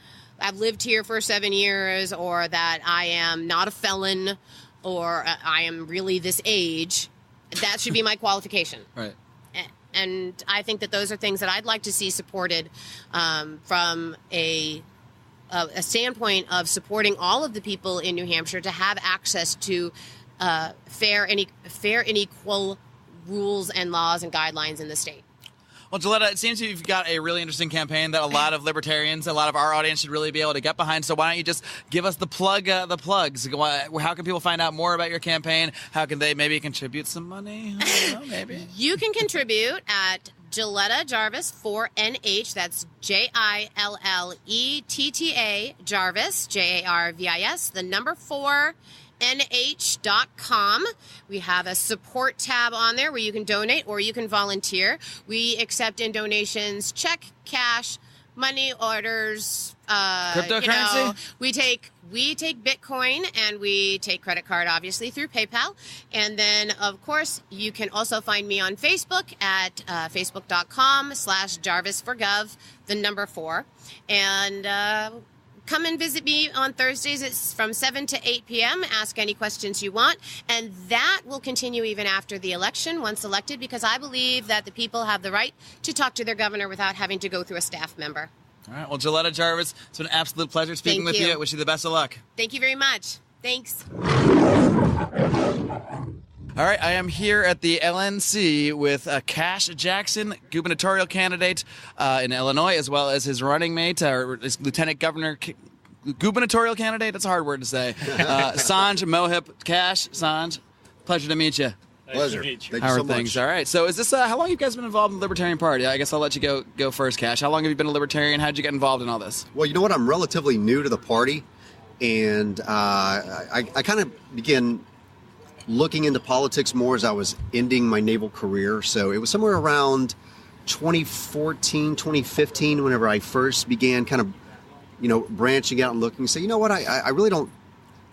I've lived here for 7 years, or that I am not a felon, or I am really this age. That should be my qualification. Right. And I think that those are things that I'd like to see supported from a standpoint of supporting all of the people in New Hampshire to have access to fair and equal rules and laws and guidelines in the state. Well, Joletta, it seems you've got a really interesting campaign that a lot of libertarians, a lot of our audience should really be able to get behind. So why don't you just give us the plugs? How can people find out more about your campaign? How can they maybe contribute some money? I don't know, maybe. You can contribute at Joletta Jarvis 4NH. That's JILLETTA Jarvis, JARVIS, the number 4. nh.com. We have a support tab on there where you can donate or you can volunteer. We accept in donations check, cash, money orders, cryptocurrency. We take Bitcoin and we take credit card, obviously, through PayPal. And then, of course, you can also find me on Facebook at facebook.com/JarvisForGov, the number 4. And come and visit me on Thursdays. It's from 7 to 8 p.m. Ask any questions you want. And that will continue even after the election, once elected, because I believe that the people have the right to talk to their governor without having to go through a staff member. All right. Well, Joletta Jarvis, it's been an absolute pleasure speaking with you. I wish you the best of luck. Thank you very much. Thanks. All right, I am here at the LNC with Cash Jackson, gubernatorial candidate in Illinois, as well as his running mate, or his lieutenant governor, gubernatorial candidate. That's a hard word to say. Sanj Mohip. Cash, Sanj, pleasure to meet you. Pleasure. Thank you How are so things? much. All right. So, is this how long have you guys been involved in the Libertarian Party? I guess I'll let you go first, Cash. How long have you been a Libertarian? How did you get involved in all this? Well, you know what? I'm relatively new to the party, and I kind of began looking into politics more as I was ending my naval career. So it was somewhere around 2014, 2015, whenever I first began kind of, branching out and looking. So, you know what? I really don't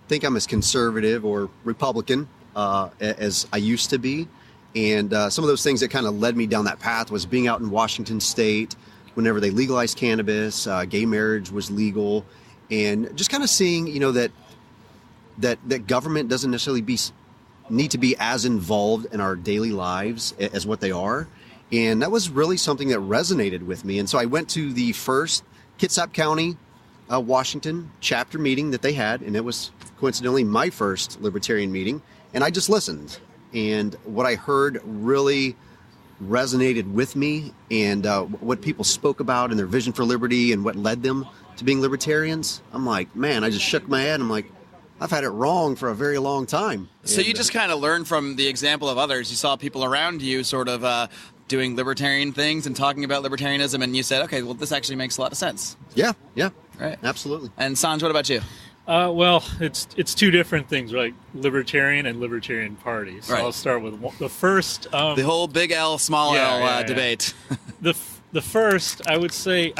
think I'm as conservative or Republican as I used to be. And some of those things that kind of led me down that path was being out in Washington State whenever they legalized cannabis, gay marriage was legal, and just kind of seeing, that government doesn't necessarily need to be as involved in our daily lives as what they are. And that was really something that resonated with me. And so I went to the first Kitsap County, Washington chapter meeting that they had. And it was coincidentally my first libertarian meeting. And I just listened. And what I heard really resonated with me, and what people spoke about and their vision for liberty and what led them to being libertarians. I'm like, man, I just shook my head. I'm like, I've had it wrong for a very long time. So you just kind of learned from the example of others. You saw people around you sort of doing libertarian things and talking about libertarianism, and you said, okay, well, this actually makes a lot of sense. Yeah, right, absolutely. And Sanj, what about you? Well, it's two different things, right? Libertarian and Libertarian Party. So I'll start with the first. The whole big L, small L debate. The first, I would say,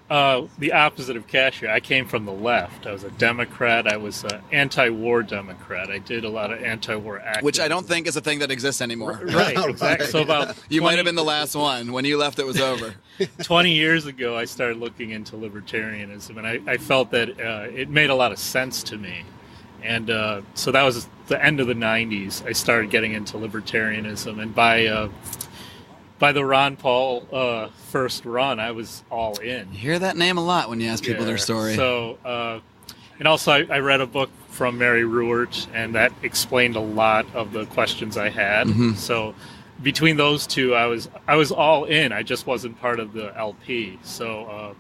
the opposite of Cash here. I came from the left. I was a Democrat. I was an anti-war Democrat. I did a lot of anti-war activism. Which I don't think is a thing that exists anymore. Right, exactly. So about you might have been the last one. When you left, it was over. 20 years ago, I started looking into libertarianism, and I felt that it made a lot of sense to me. And so that was the end of the 90s. I started getting into libertarianism, and by the Ron Paul first run, I was all in. You hear that name a lot when you ask people their story. So, and also I read a book from Mary Ruwart, and that explained a lot of the questions I had. Mm-hmm. So between those two, I was all in. I just wasn't part of the LP. So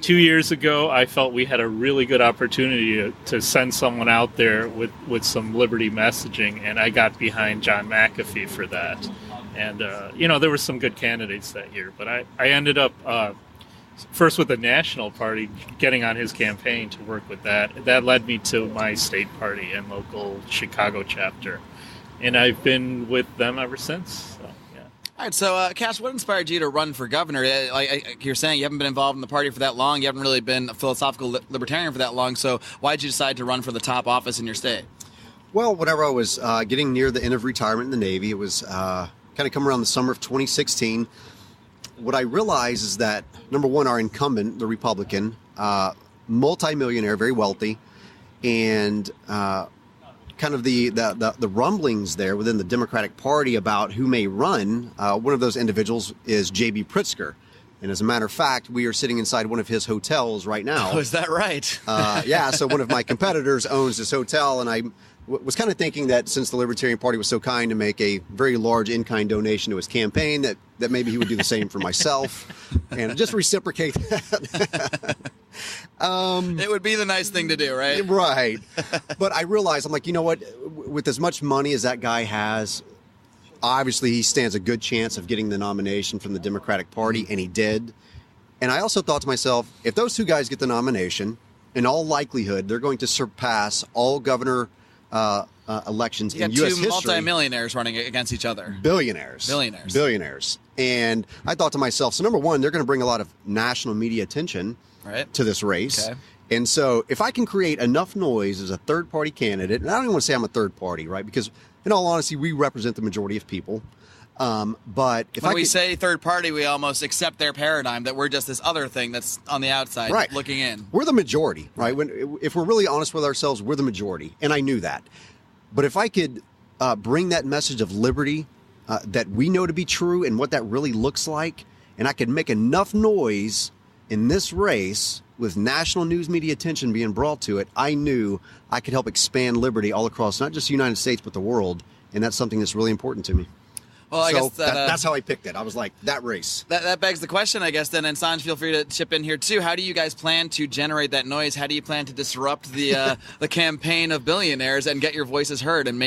2 years ago, I felt we had a really good opportunity to send someone out there with some liberty messaging, and I got behind John McAfee for that. And, there were some good candidates that year, but I ended up first with the National Party, getting on his campaign to work with that. That led me to my state party and local Chicago chapter. And I've been with them ever since. So, yeah. All right, so Cash, what inspired you to run for governor? Like you're saying, you haven't been involved in the party for that long. You haven't really been a philosophical libertarian for that long. So why did you decide to run for the top office in your state? Well, whenever I was getting near the end of retirement in the Navy, it was kind of come around the summer of 2016. What I realized is that, number one, our incumbent, the Republican, multimillionaire, very wealthy, and kind of the rumblings there within the Democratic Party about who may run. One of those individuals is J.B. Pritzker. And as a matter of fact, we are sitting inside one of his hotels right now. Oh, is that right? Yeah, so one of my competitors owns this hotel, and I was kind of thinking that since the Libertarian Party was so kind to make a very large in-kind donation to his campaign, that maybe he would do the same for myself and just reciprocate that. It would be the nice thing to do, right? Right. But I realized, I'm like, you know what? With as much money as that guy has, obviously he stands a good chance of getting the nomination from the Democratic Party, and he did. And I also thought to myself, if those two guys get the nomination, in all likelihood, they're going to surpass all governor elections in U.S. history. You got two multimillionaires running against each other. Billionaires. And I thought to myself, so number one, they're going to bring a lot of national media attention to this race. Okay. And so if I can create enough noise as a third-party candidate, and I don't even want to say I'm a third party, right? Because in all honesty, we represent the majority of people. But if when we say third party, we almost accept their paradigm that we're just this other thing that's on the outside looking in. We're the majority, right? If we're really honest with ourselves, we're the majority. And I knew that. But if I could bring that message of liberty that we know to be true and what that really looks like, and I could make enough noise in this race with national news media attention being brought to it, I knew I could help expand liberty all across not just the United States, but the world. And that's something that's really important to me. Well, I guess that's how I picked it. I was like, that race. That begs the question, I guess, then, and Sanj, feel free to chip in here, too. How do you guys plan to generate that noise? How do you plan to disrupt the the campaign of billionaires and get your voices heard and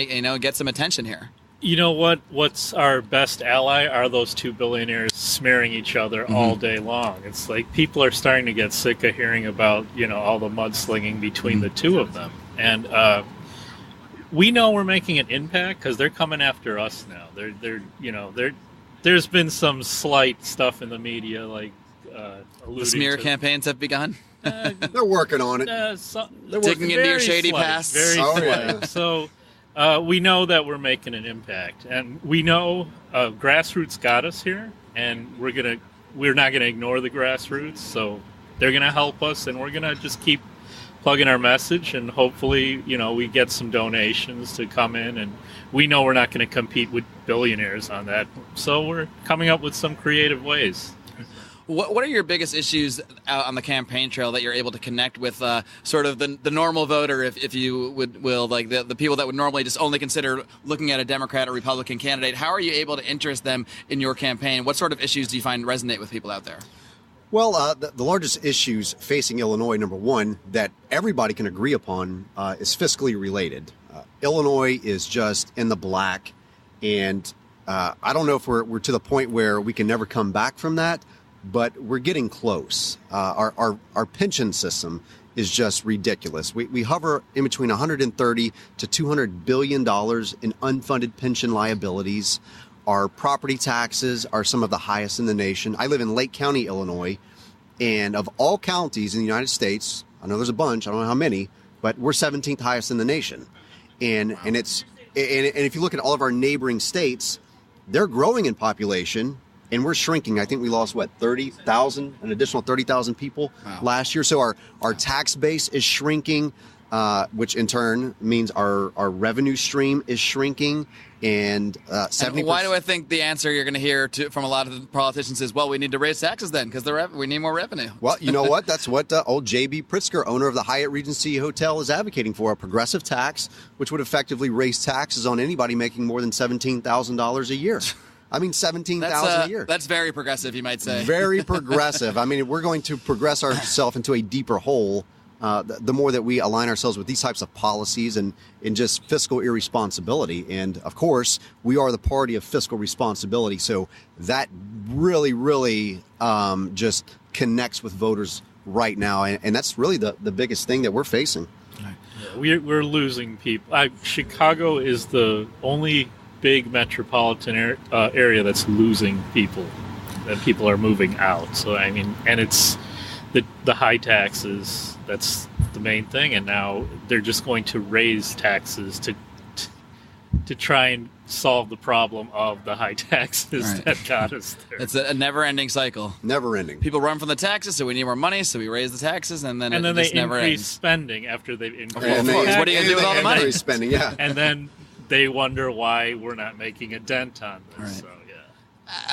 get some attention here? You know what's our best ally are those two billionaires smearing each other all day long. It's like people are starting to get sick of hearing about, all the mudslinging between the two of them. And we know we're making an impact because they're coming after us now. There's been some slight stuff in the media, like the smear campaigns have begun. They're working on it. They're digging into your shady past. Very slight. Yeah. So we know that we're making an impact, and we know grassroots got us here, and we're not gonna ignore the grassroots. So they're gonna help us, and we're gonna just keep plugging our message, and hopefully, we get some donations to come in, and we know we're not going to compete with billionaires on that. So we're coming up with some creative ways. What are your biggest issues out on the campaign trail that you're able to connect with sort of the normal voter, if you will, like the people that would normally just only consider looking at a Democrat or Republican candidate? How are you able to interest them in your campaign? What sort of issues do you find resonate with people out there? Well, the largest issues facing Illinois, number one, that everybody can agree upon is fiscally related. Illinois is just in the black, and I don't know if we're to the point where we can never come back from that, but we're getting close. Our pension system is just ridiculous. We hover in between $130 to $200 billion in unfunded pension liabilities. Our property taxes are some of the highest in the nation. I live in Lake County, Illinois, and of all counties in the United States, I know there's a bunch, I don't know how many, but we're 17th highest in the nation. And if you look at all of our neighboring states, they're growing in population, and we're shrinking. I think we lost, 30,000, an additional 30,000 people last year. So our tax base is shrinking, which in turn means our revenue stream is shrinking. And 70%. Why do I think the answer you're going to hear from a lot of the politicians is, well, we need to raise taxes then because we need more revenue. Well, you know what? That's what old J.B. Pritzker, owner of the Hyatt Regency Hotel, is advocating for, a progressive tax, which would effectively raise taxes on anybody making more than $17,000 a year. I mean, $17,000 a year. That's very progressive, you might say. Very progressive. I mean, we're going to progress ourselves into a deeper hole the more that we align ourselves with these types of policies and just fiscal irresponsibility. And, of course, we are the party of fiscal responsibility. So that really, really just connects with voters right now. And that's really the biggest thing that we're facing. We're losing people. Chicago is the only big metropolitan area that's losing people, that people are moving out. So, I mean, and it's the high taxes. That's the main thing, and now they're just going to raise taxes to try and solve the problem of the high taxes that got us there. It's a never-ending cycle. Never ending. People run from the taxes, so we need more money, so we raise the taxes, and then they just never increase ends. spending after they've increased. Of course. What are you going to do with all the money? Spending, yeah. And then they wonder why we're not making a dent on this. Right. So, yeah.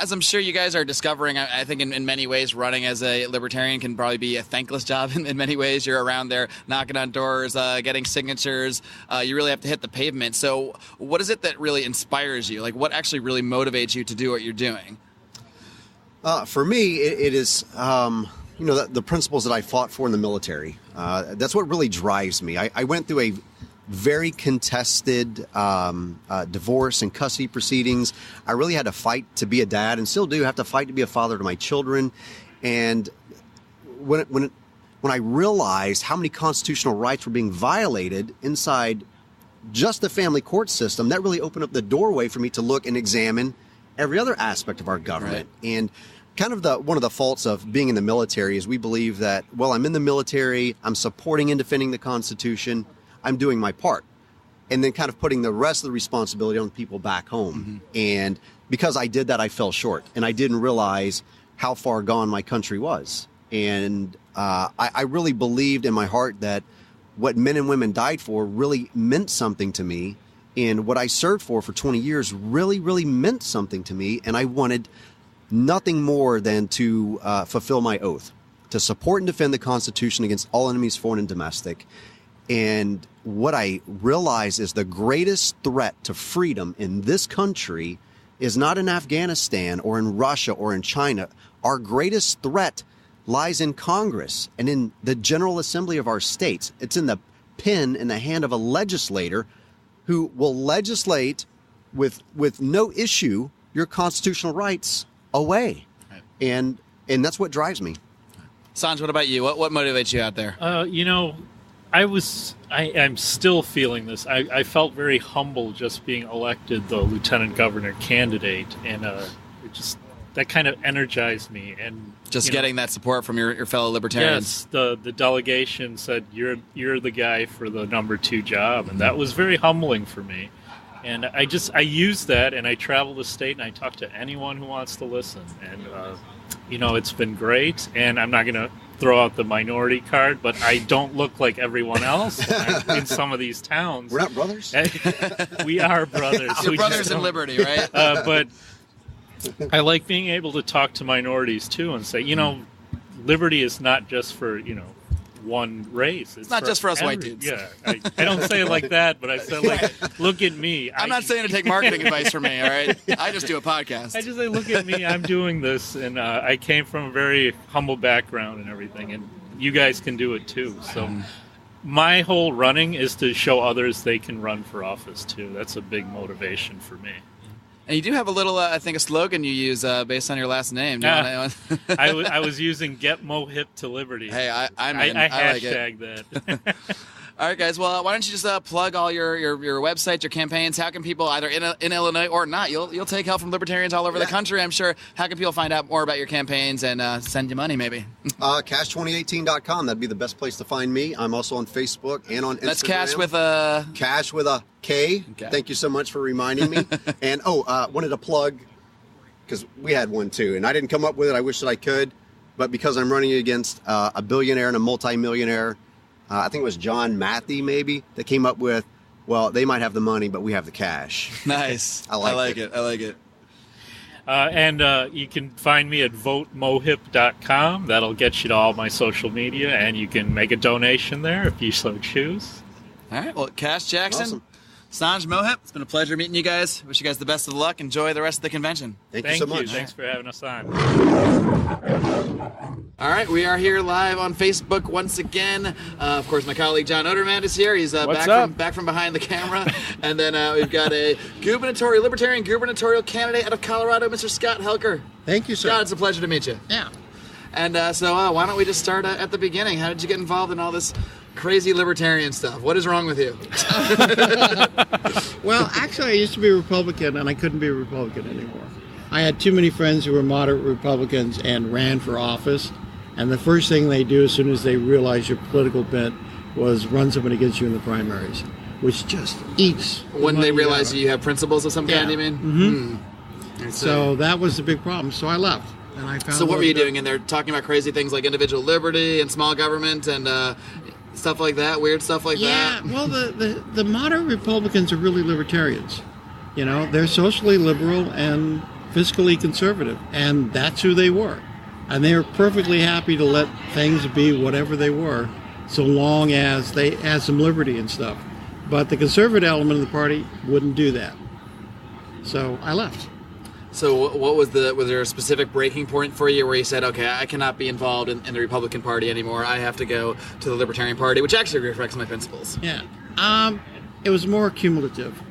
As I'm sure you guys are discovering, I think in many ways running as a libertarian can probably be a thankless job in many ways. You're around there knocking on doors, getting signatures. You really have to hit the pavement. So what is it that really inspires you? Like, what actually really motivates you to do what you're doing? For me, it is, the principles that I fought for in the military. That's what really drives me. I went through a very contested divorce and custody proceedings. I really had to fight to be a dad, and still do have to fight to be a father to my children. And when I realized how many constitutional rights were being violated inside just the family court system, that really opened up the doorway for me to look and examine every other aspect of our government. Right. And kind of one of the faults of being in the military is we believe that, well, I'm in the military, I'm supporting and defending the Constitution, I'm doing my part, and then kind of putting the rest of the responsibility on the people back home. Mm-hmm. And because I did that, I fell short, and I didn't realize how far gone my country was. And I really believed in my heart that what men and women died for really meant something to me, and what I served for 20 years really, really meant something to me, and I wanted nothing more than to fulfill my oath, to support and defend the Constitution against all enemies, foreign and domestic. And what I realize is the greatest threat to freedom in this country is not in Afghanistan or in Russia or in China. Our greatest threat lies in Congress and in the General Assembly of our states. It's in the pen in the hand of a legislator who will legislate with no issue your constitutional rights away. Right. And that's what drives me. Sanj, what about you? What motivates you out there? I'm still feeling this. I felt very humble just being elected the lieutenant governor candidate, and that kind of energized me. And just getting that support from your fellow libertarians. Yes, the delegation said you're the guy for the number 2 job, and that was very humbling for me. And I use that, and I travel the state, and I talk to anyone who wants to listen. And it's been great. And I'm not going to throw out the minority card, but I don't look like everyone else in some of these towns. We're not brothers? We are brothers. You're brothers in liberty, right? But I like being able to talk to minorities, too, and say, liberty is not just for, one race. It's not just for us white dudes. Yeah. I don't say it like that, but I say, look at me. I'm not saying to take marketing advice from me, all right? I just do a podcast. I just say, look at me. I'm doing this. And I came from a very humble background and everything. And you guys can do it, too. So my whole running is to show others they can run for office, too. That's a big motivation for me. And you do have a little, I think, a slogan you use based on your last name. I was using "Get Mo Hip to Liberty." Hey, I hashtag like that. All right, guys. Well, why don't you just plug all your websites, your campaigns? How can people, either in Illinois or not, you'll take help from libertarians all over the country, I'm sure. How can people find out more about your campaigns and send you money, maybe? Cash2018.com. That'd be the best place to find me. I'm also on Facebook and on Instagram. That's Cash with a... Cash with a K. Okay. Thank you so much for reminding me. And, wanted to plug, because we had one, too, and I didn't come up with it. I wish that I could. But because I'm running against a billionaire and a multimillionaire, I think it was John Matthey, maybe, that came up with, well, they might have the money, but we have the cash. Nice. I like it. And you can find me at votemohip.com. That'll get you to all my social media, and you can make a donation there if you so choose. All right. Well, Cash Jackson, awesome. Sanj Mohip, it's been a pleasure meeting you guys. Wish you guys the best of luck. Enjoy the rest of the convention. Thank you so much. Thanks for having us on. All right, we are here live on Facebook once again. Of course, my colleague John Odermatt is here. He's back from behind the camera. And then we've got a libertarian gubernatorial candidate out of Colorado, Mr. Scott Helker. Thank you, sir. Scott, it's a pleasure to meet you. Yeah. And so why don't we just start at the beginning? How did you get involved in all this crazy libertarian stuff? What is wrong with you? Well, actually, I used to be a Republican, and I couldn't be a Republican anymore. I had too many friends who were moderate Republicans and ran for office, and the first thing they do as soon as they realize your political bent was run somebody against you in the primaries. which just eats. When they realize you have principles of some kind, you mean? Mm-hmm. So that was the big problem. So I left, and I found. So what were you doing in there? Talking about crazy things like individual liberty and small government and stuff like that, weird stuff like that. Yeah, well, the moderate Republicans are really libertarians. You know, they're socially liberal and fiscally conservative, and that's who they were. And they were perfectly happy to let things be whatever they were, so long as they had some liberty and stuff. But the conservative element of the party wouldn't do that. So I left. So what was there a specific breaking point for you where you said, okay, I cannot be involved in the Republican Party anymore. I have to go to the Libertarian Party, which actually reflects my principles. Yeah. It was more cumulative.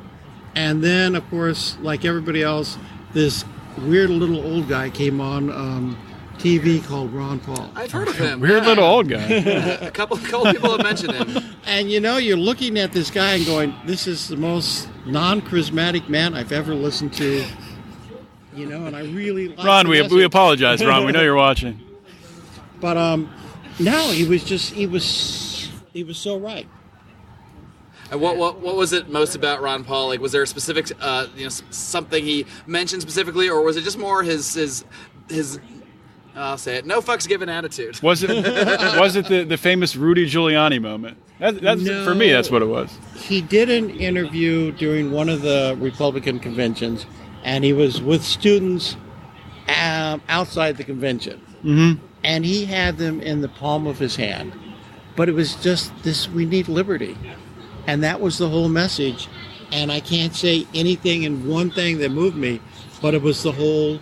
And then, of course, like everybody else, this weird little old guy came on TV called Ron Paul. I've heard of him. Weird little old guy. A couple people have mentioned him. And you know, you're looking at this guy and going, this is the most non-charismatic man I've ever listened to. You know, and I really like Ron, we apologize, Ron. We know you're watching. But no, he was so right. And what was it most about Ron Paul? Like, was there a specific something he mentioned specifically, or was it just more his I'll say it, no fucks given attitude? Was it the famous Rudy Giuliani moment? That's No. For me, that's what it was. He did an interview during one of the Republican conventions, and he was with students outside the convention. Mm-hmm. And he had them in the palm of his hand. But it was just this, we need liberty. And that was the whole message. And I can't say anything in one thing that moved me, but it was the whole,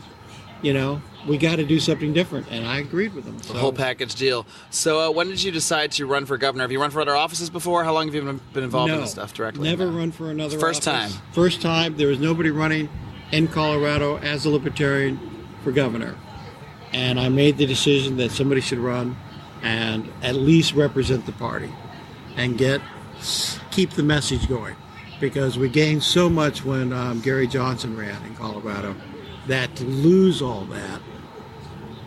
we got to do something different. And I agreed with him. The whole package deal. So when did you decide to run for governor? Have you run for other offices before? How long have you been involved in this stuff directly? Never run for another First office. time. First time. There was nobody running in Colorado as a libertarian for governor. And I made the decision that somebody should run and at least represent the party and keep the message going. Because we gained so much when Gary Johnson ran in Colorado that to lose all that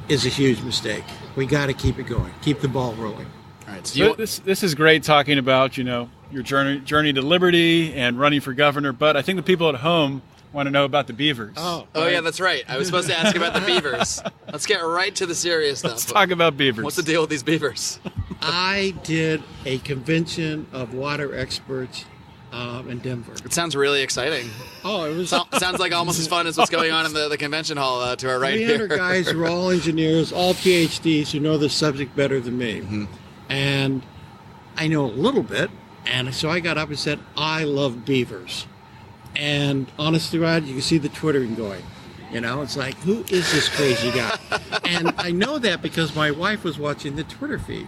is a huge mistake. We got to keep it going, keep the ball rolling. All right. So this is great talking about your journey to liberty and running for governor, but I think the people at home want to know about the beavers. Oh yeah, that's right. I was supposed to ask about the beavers. Let's get right to the serious stuff. Let's talk about beavers. What's the deal with these beavers? I did a convention of water experts in Denver. It sounds really exciting. Oh, it was. Sounds like almost as fun as what's going on in the convention hall to our right 300 here. guys who are all engineers, all PhDs who know the subject better than me. Mm-hmm. And I know a little bit. And so I got up and said, I love beavers. And honest to God, you can see the twittering going. It's like, who is this crazy guy? And I know that because my wife was watching the Twitter feed.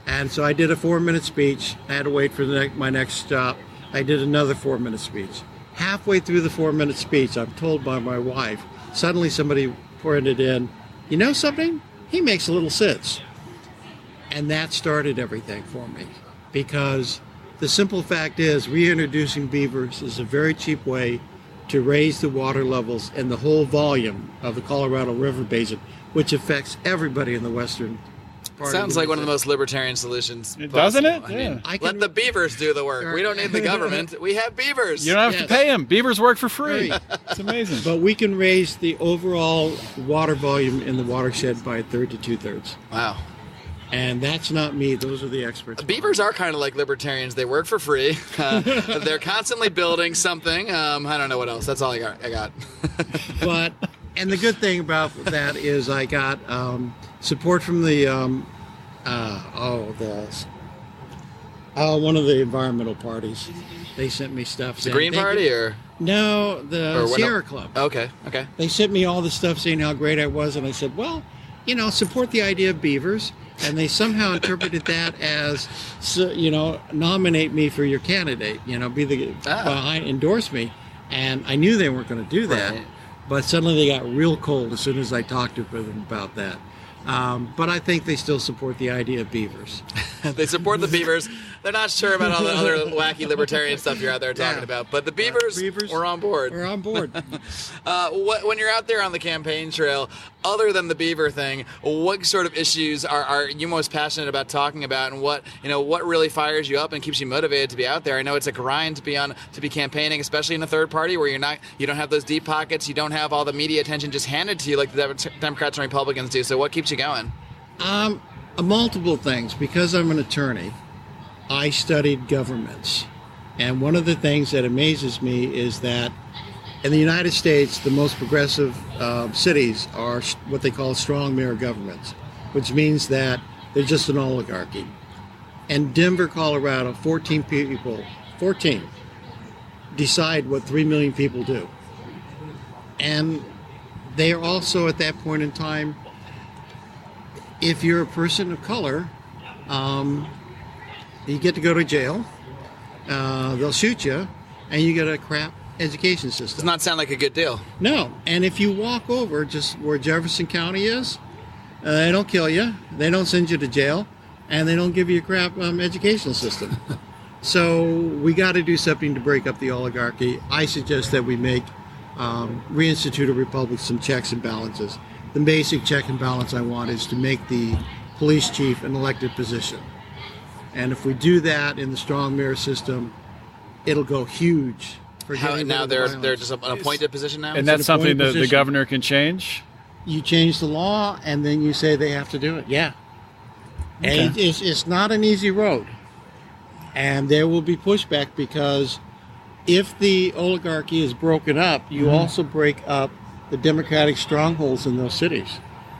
And so I did a 4-minute speech. I had to wait for my next stop. I did another 4-minute speech. Halfway through the 4-minute speech, I'm told by my wife, suddenly somebody pointed in, you know something? He makes a little sense. And that started everything for me. Because the simple fact is, reintroducing beavers is a very cheap way to raise the water levels and the whole volume of the Colorado River Basin, which affects everybody in the western part. Sounds like one of the most libertarian solutions. Doesn't it? I mean, let the beavers do the work. We don't need the government. We have beavers. You don't have to pay them. Beavers work for free. It's amazing. But we can raise the overall water volume in the watershed by 1/3 to 2/3. Wow. And that's not me. Those are the experts. Beavers are kind of like libertarians. They work for free. They're constantly building something. I don't know what else. That's all I got. And the good thing about that is I got support from the one of the environmental parties. They sent me stuff. The Green Party or? No, the Sierra Club. Okay. They sent me all the stuff saying how great I was, and I said, well, support the idea of beavers. And they somehow interpreted that as, nominate me for your candidate, endorse me. And I knew they weren't going to do that. Right. But suddenly they got real cold as soon as I talked to them about that. But I think they still support the idea of beavers. They support the beavers. They're not sure about all the other wacky libertarian stuff you're out there talking about. But the beavers, we're on board. We're on board. When you're out there on the campaign trail, other than the beaver thing, what sort of issues are you most passionate about talking about, and what really fires you up and keeps you motivated to be out there? I know it's a grind to be campaigning, especially in a third party where you don't have those deep pockets, you don't have all the media attention just handed to you like the Democrats and Republicans do. So what keeps you going? Multiple things. Because I'm an attorney, I studied governments. And one of the things that amazes me is that in the United States, the most progressive cities are what they call strong mayor governments, which means that they're just an oligarchy. And Denver, Colorado, 14 people decide what 3 million people do. And they are also, at that point in time, if you're a person of color, you get to go to jail, they'll shoot you, and you get a crap education system. Does not sound like a good deal. No, and if you walk over just where Jefferson County is, they don't kill you, they don't send you to jail, and they don't give you a crap educational system. So we got to do something to break up the oligarchy. I suggest that we reinstitute a republic, some checks and balances. The basic check and balance I want is to make the police chief an elected position. And if we do that in the strong mayor system, it'll go huge. Now they're just an appointed position now? And that's something that the governor can change? You change the law, and then you say they have to do it. Yeah. Okay. And it's not an easy road. And there will be pushback because if the oligarchy is broken up, you also break up the Democratic strongholds in those cities.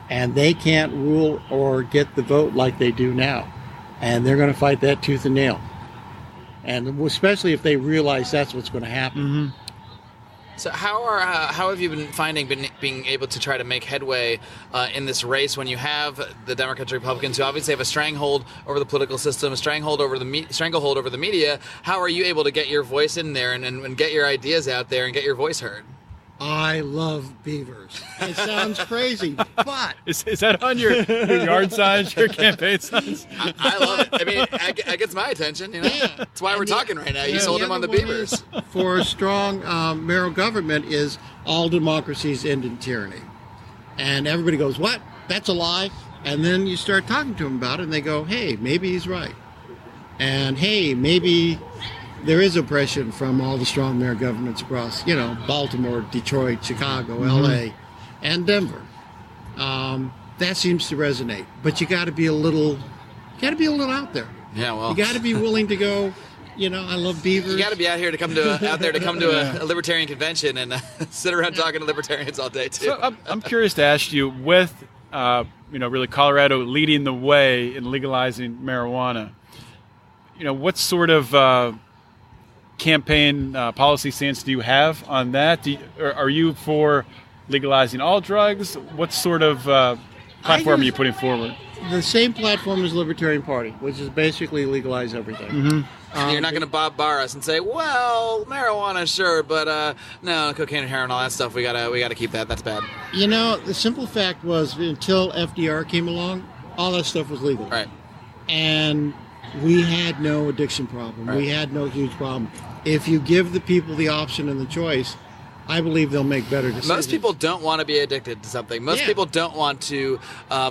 And they can't rule or get the vote like they do now. And they're going to fight that tooth and nail. And especially if they realize that's what's going to happen. Mm-hmm. So how have you been finding being able to try to make headway in this race when you have the Democrats and Republicans who obviously have a stranglehold over the political system, a stranglehold over the media? How are you able to get your voice in there and get your ideas out there and get your voice heard? I love beavers. It sounds crazy, but... Is that on your yard signs, your campaign signs? I love it. I mean, it gets my attention, you know? Yeah. That's why we're talking right now. You sold him on the beavers. For a strong mayoral government is all democracies end in tyranny. And everybody goes, what? That's a lie. And then you start talking to them about it, and they go, hey, maybe he's right. And hey, maybe... there is oppression from all the strong mayor governments across, Baltimore, Detroit, Chicago, LA, and Denver. That seems to resonate. But you got to be a little out there. Yeah, well, you got to be willing to go. I love beavers. You got to be out there to come to a libertarian convention and sit around talking to libertarians all day too. So I'm curious to ask you, with really Colorado leading the way in legalizing marijuana, what sort of campaign policy stance do you have on that? Are you for legalizing all drugs? What sort of platform are you putting forward? The same platform as the Libertarian Party, which is basically legalize everything. Mm-hmm. You're not going to Bob Barr us and say, well, marijuana, sure, but no, cocaine and heroin, all that stuff, we gotta keep that. That's bad. The simple fact was until FDR came along, all that stuff was legal. Right. And we had no addiction problem. Right. We had no huge problem. If you give the people the option and the choice, I believe they'll make better decisions. Most people don't want to be addicted to something. Most people don't want to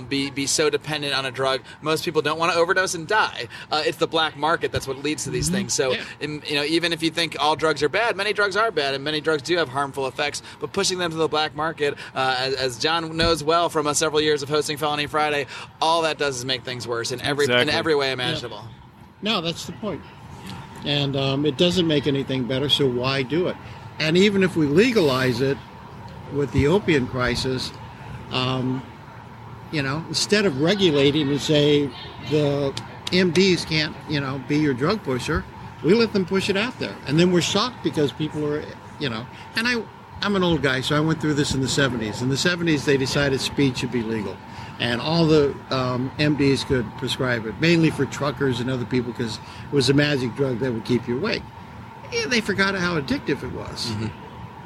be so dependent on a drug. Most people don't want to overdose and die. It's the black market that's what leads to these things. So, even if you think all drugs are bad, many drugs are bad, and many drugs do have harmful effects. But pushing them to the black market, as John knows well from several years of hosting Felony Friday, all that does is make things worse in every way imaginable. Yeah. No, that's the point. And it doesn't make anything better, so why do it? And even if we legalize it with the opium crisis, instead of regulating and say the MDs can't, be your drug pusher, we let them push it out there. And then we're shocked because people are, and I'm an old guy, so I went through this in the 70s. In the 70s, they decided speed should be legal. And all the MDs could prescribe it, mainly for truckers and other people because it was a magic drug that would keep you awake. Yeah, they forgot how addictive it was. Mm-hmm.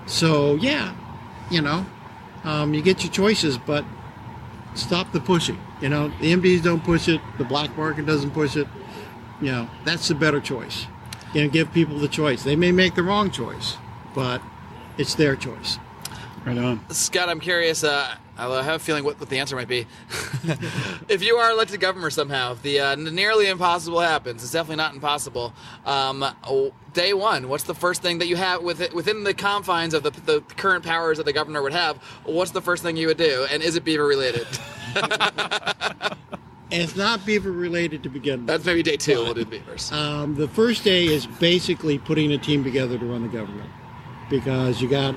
So, you get your choices, but stop the pushing. The MDs don't push it. The black market doesn't push it. That's the better choice. Give people the choice. They may make the wrong choice, but it's their choice. Right on. Scott, I'm curious. I have a feeling what the answer might be. If you are elected governor somehow, if the nearly impossible happens, it's definitely not impossible. Day one, what's the first thing that you have within the confines of the current powers that the governor would have? What's the first thing you would do, and is it beaver related? It's not beaver related to begin with. That's maybe day two. We'll do beavers. The first day is basically putting a team together to run the government, because you got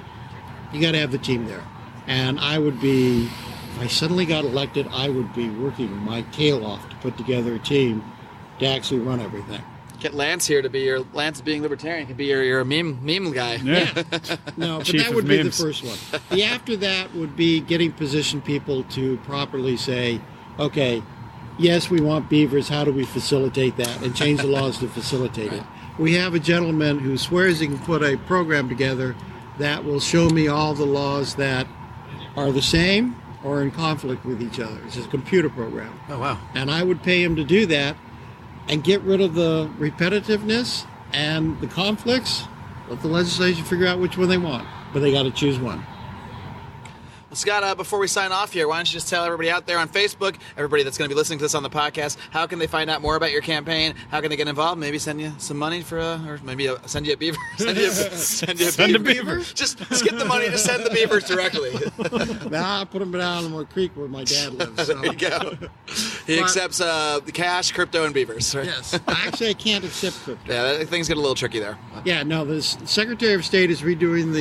to have the team there. And if I suddenly got elected, I would be working my tail off to put together a team to actually run everything. Get Lance here to be Lance being libertarian can be your meme guy. Yeah. No, but Chief that of would be the memes. first one. The after that would be getting position people to properly say, okay, yes, we want beavers. How do we facilitate that and change the laws to facilitate it? We have a gentleman who swears he can put a program together that will show me all the laws that are the same or in conflict with each other. It's a computer program. Oh, wow. And I would pay him to do that and get rid of the repetitiveness and the conflicts. Let the legislature figure out which one they want, but they got to choose one. Well, Scott, before we sign off here, why don't you just tell everybody out there on Facebook, everybody that's going to be listening to this on the podcast, how can they find out more about your campaign? How can they get involved? Maybe send you some money or maybe send you a beaver. Send a beaver. Just get the money to send the beavers directly. Now I put them down in the creek where my dad lives. So. There you go. He accepts the cash, crypto, and beavers. Right? Yes. Actually, I can't accept crypto. Yeah, things get a little tricky there. Yeah, no, the Secretary of State is redoing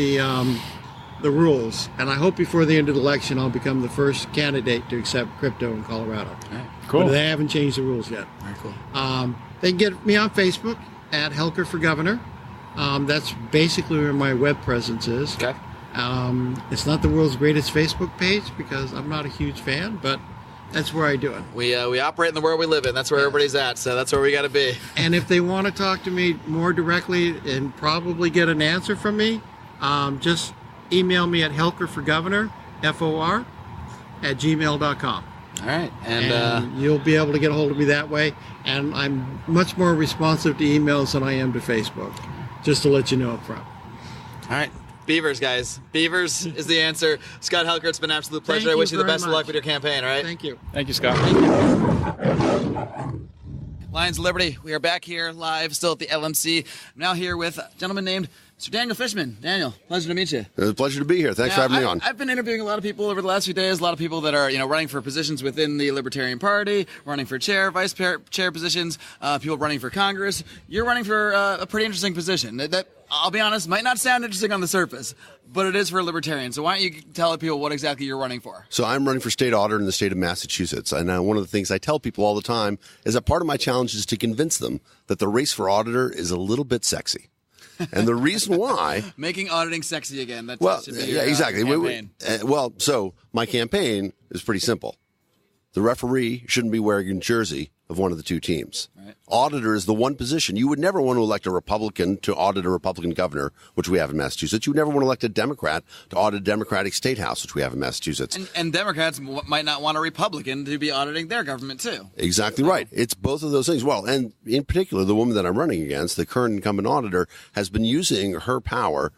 the rules, and I hope before the end of the election I'll become the first candidate to accept crypto in Colorado. Right. Cool. But they haven't changed the rules yet. Very cool. They can get me on Facebook at Helker for Governor. That's basically where my web presence is. Okay. It's not the world's greatest Facebook page because I'm not a huge fan, but that's where I do it. We operate in the world we live in. That's where everybody's at, so that's where we got to be. And if they want to talk to me more directly and probably get an answer from me, just email me at helkerforgovernor, FOR, at gmail.com. All right. And you'll be able to get a hold of me that way. And I'm much more responsive to emails than I am to Facebook, just to let you know up front. All right. Beavers, guys. Beavers is the answer. Scott Helker, it's been an absolute pleasure. Thank I wish you the very best of much. luck with your campaign, all right? Thank you. Thank you, Scott. Lions of Liberty, we are back here live, still at the LNC. I'm now here with a gentleman named Mr. Daniel Fishman. Daniel, pleasure to meet you. It was a pleasure to be here. Thanks for having me on. I've been interviewing a lot of people over the last few days, a lot of people that are, running for positions within the Libertarian Party, running for chair, vice chair positions, people running for Congress. You're running for a pretty interesting position. That, I'll be honest, might not sound interesting on the surface, but it is for a libertarian. So why don't you tell people what exactly you're running for? So I'm running for state auditor in the state of Massachusetts. And one of the things I tell people all the time is that part of my challenge is to convince them that the race for auditor is a little bit sexy. And the reason why... Making auditing sexy again. That should be yeah, your, exactly. campaign. So my campaign is pretty simple. The referee shouldn't be wearing a jersey of one of the two teams. Right. Auditor is the one position. You would never want to elect a Republican to audit a Republican governor, which we have in Massachusetts. You would never want to elect a Democrat to audit a Democratic state house, which we have in Massachusetts. And Democrats might not want a Republican to be auditing their government, too. Exactly right. It's both of those things. Well, and in particular, the woman that I'm running against, the current incumbent auditor, has been using her power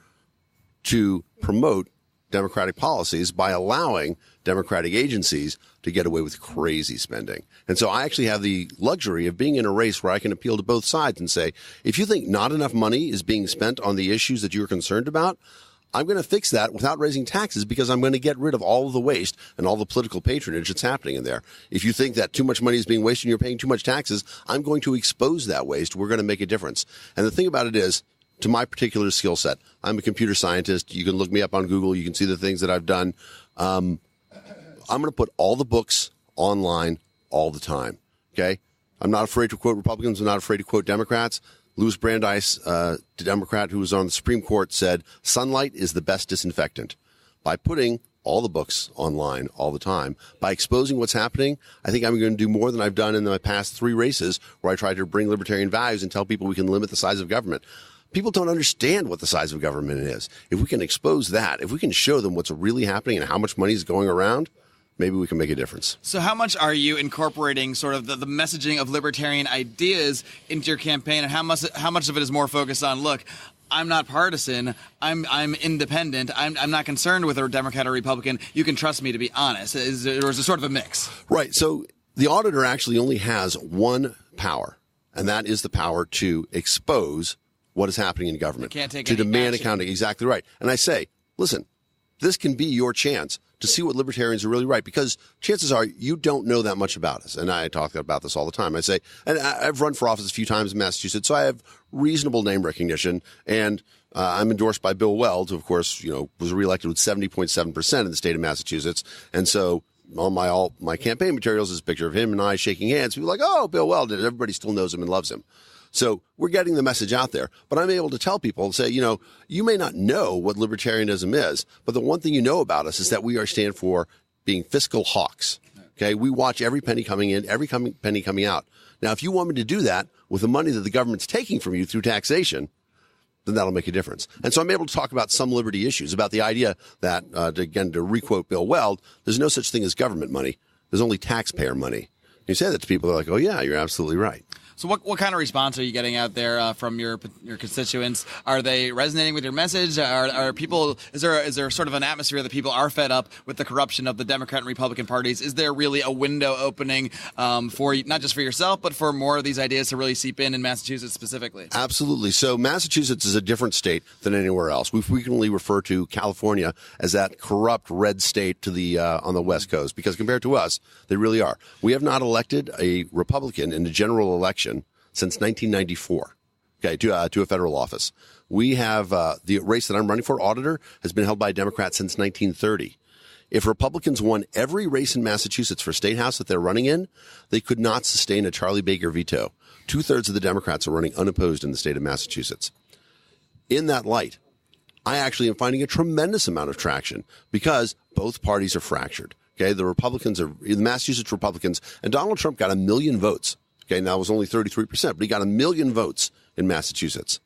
to promote Democratic policies by allowing Democratic agencies to get away with crazy spending. And so I actually have the luxury of being in a race where I can appeal to both sides and say, if you think not enough money is being spent on the issues that you're concerned about, I'm going to fix that without raising taxes because I'm going to get rid of all of the waste and all the political patronage that's happening in there. If you think that too much money is being wasted and you're paying too much taxes, I'm going to expose that waste. We're going to make a difference. And the thing about it is, to my particular skill set, I'm a computer scientist. You can look me up on Google. You can see the things that I've done. I'm going to put all the books online all the time. Okay. I'm not afraid to quote Republicans. I'm not afraid to quote Democrats. Louis Brandeis, the Democrat who was on the Supreme Court, said sunlight is the best disinfectant. By putting all the books online all the time, by exposing what's happening, I think I'm going to do more than I've done in my past 3 races where I tried to bring libertarian values and tell people we can limit the size of government. People don't understand what the size of government is. If we can expose that, if we can show them what's really happening and how much money is going around, maybe we can make a difference. So how much are you incorporating sort of the messaging of libertarian ideas into your campaign, and how much of it is more focused on, look, I'm not partisan, I'm independent, I'm not concerned with a Democrat or Republican, you can trust me to be honest? Or is it sort of a mix? Right. So the auditor actually only has one power, and that is the power to expose what is happening in government, can't take to any demand action. accounting. Exactly right. And I say, listen, this can be your chance to see what libertarians are really right, because chances are you don't know that much about us. And I talk about this all the time. I say, and I've run for office a few times in Massachusetts, so I have reasonable name recognition, and I'm endorsed by Bill Weld, who, of course, was reelected with 70.7% in the state of Massachusetts. And so on all my campaign materials is a picture of him and I shaking hands. People are like, oh, Bill Weld, and everybody still knows him and loves him. So we're getting the message out there, but I'm able to tell people and say, you may not know what libertarianism is, but the one thing you know about us is that we stand for being fiscal hawks. Okay. We watch every penny coming in, every penny coming out. Now, if you want me to do that with the money that the government's taking from you through taxation, then that'll make a difference. And so I'm able to talk about some liberty issues, about the idea that, to requote Bill Weld, there's no such thing as government money. There's only taxpayer money. You say that to people, they're like, oh yeah, you're absolutely right. So what kind of response are you getting out there from your constituents? Are they resonating with your message? Are people, is there sort of an atmosphere that people are fed up with the corruption of the Democrat and Republican parties? Is there really a window opening for not just for yourself, but for more of these ideas to really seep in Massachusetts specifically? Absolutely. So Massachusetts is a different state than anywhere else. We frequently refer to California as that corrupt red state to the on the West Coast, because compared to us, they really are. We have not elected a Republican in the general election since 1994, okay, to a federal office. We have the race that I'm running for, auditor, has been held by a Democrat since 1930. If Republicans won every race in Massachusetts for state house that they're running in, they could not sustain a Charlie Baker veto. 2/3 of the Democrats are running unopposed in the state of Massachusetts. In that light, I actually am finding a tremendous amount of traction because both parties are fractured. Okay, the Massachusetts Republicans, and Donald Trump got 1 million votes. Okay, now it was only 33%, but he got 1 million votes in Massachusetts.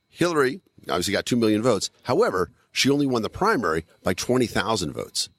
Hillary obviously got 2 million votes. However, she only won the primary by 20,000 votes.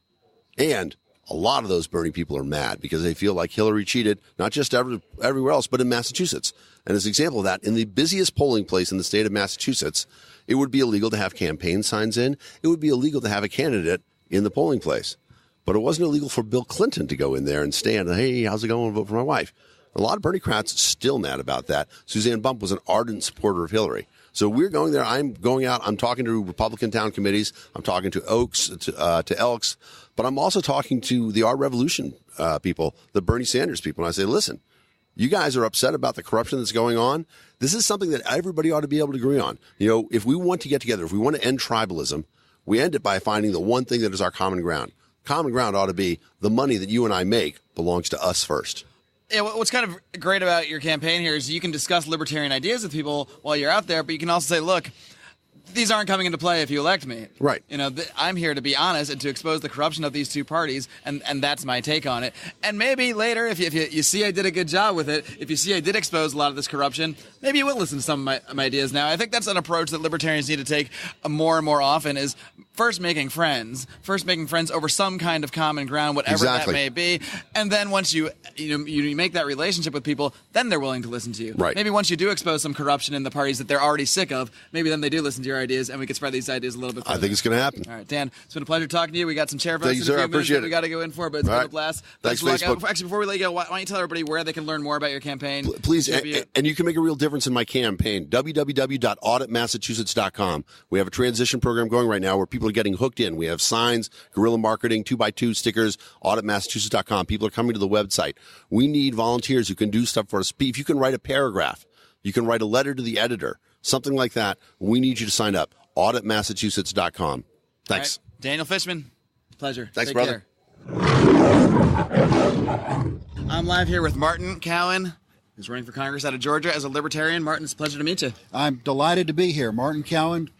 And a lot of those Bernie people are mad because they feel like Hillary cheated, not just everywhere else, but in Massachusetts. And as an example of that, in the busiest polling place in the state of Massachusetts, it would be illegal to have campaign signs in. It would be illegal to have a candidate in the polling place. But it wasn't illegal for Bill Clinton to go in there and stand, hey, how's it going? Vote for my wife. A lot of Bernie-crats still mad about that. Suzanne Bump was an ardent supporter of Hillary. So we're going there. I'm going out. I'm talking to Republican town committees. I'm talking to Oaks, to Elks. But I'm also talking to the Our Revolution people, the Bernie Sanders people. And I say, listen, you guys are upset about the corruption that's going on. This is something that everybody ought to be able to agree on. If we want to get together, if we want to end tribalism, we end it by finding the one thing that is our common ground. Common ground ought to be the money that you and I make belongs to us first. Yeah, what's kind of great about your campaign here is you can discuss libertarian ideas with people while you're out there, but you can also say, look, these aren't coming into play if you elect me. Right. I'm here to be honest and to expose the corruption of these two parties, and that's my take on it. And maybe later, if you see I did a good job with it, if you see I did expose a lot of this corruption, maybe you will listen to some of my ideas now. I think that's an approach that libertarians need to take more and more often, is first making friends over some kind of common ground, whatever that may be. And then once you make that relationship with people, then they're willing to listen to you. Right. Maybe once you do expose some corruption in the parties that they're already sick of, maybe then they do listen to your ideas, and we can spread these ideas a little bit further. I think it's going to happen. All right, Dan, it's been a pleasure talking to you. We got some chair votes in a few minutes that we got to go in for, but it's been a blast. Thanks, Facebook. Actually, before we let you go, why don't you tell everybody where they can learn more about your campaign? Please, and you can make a real difference in my campaign. www.auditmassachusetts.com. We have a transition program going right now where people are getting hooked in. We have signs, guerrilla marketing, 2x2 stickers, auditmassachusetts.com. People are coming to the website. We need volunteers who can do stuff for us. If you can write a paragraph, you can write a letter to the editor, something like that, we need you to sign up. auditmassachusetts.com. Thanks. Right. Daniel Fishman, pleasure. Thanks, Take brother. Care. I'm live here with Martin Cowan, who's running for Congress out of Georgia as a libertarian. Martin, it's a pleasure to meet you. I'm delighted to be here. Martin Cowan,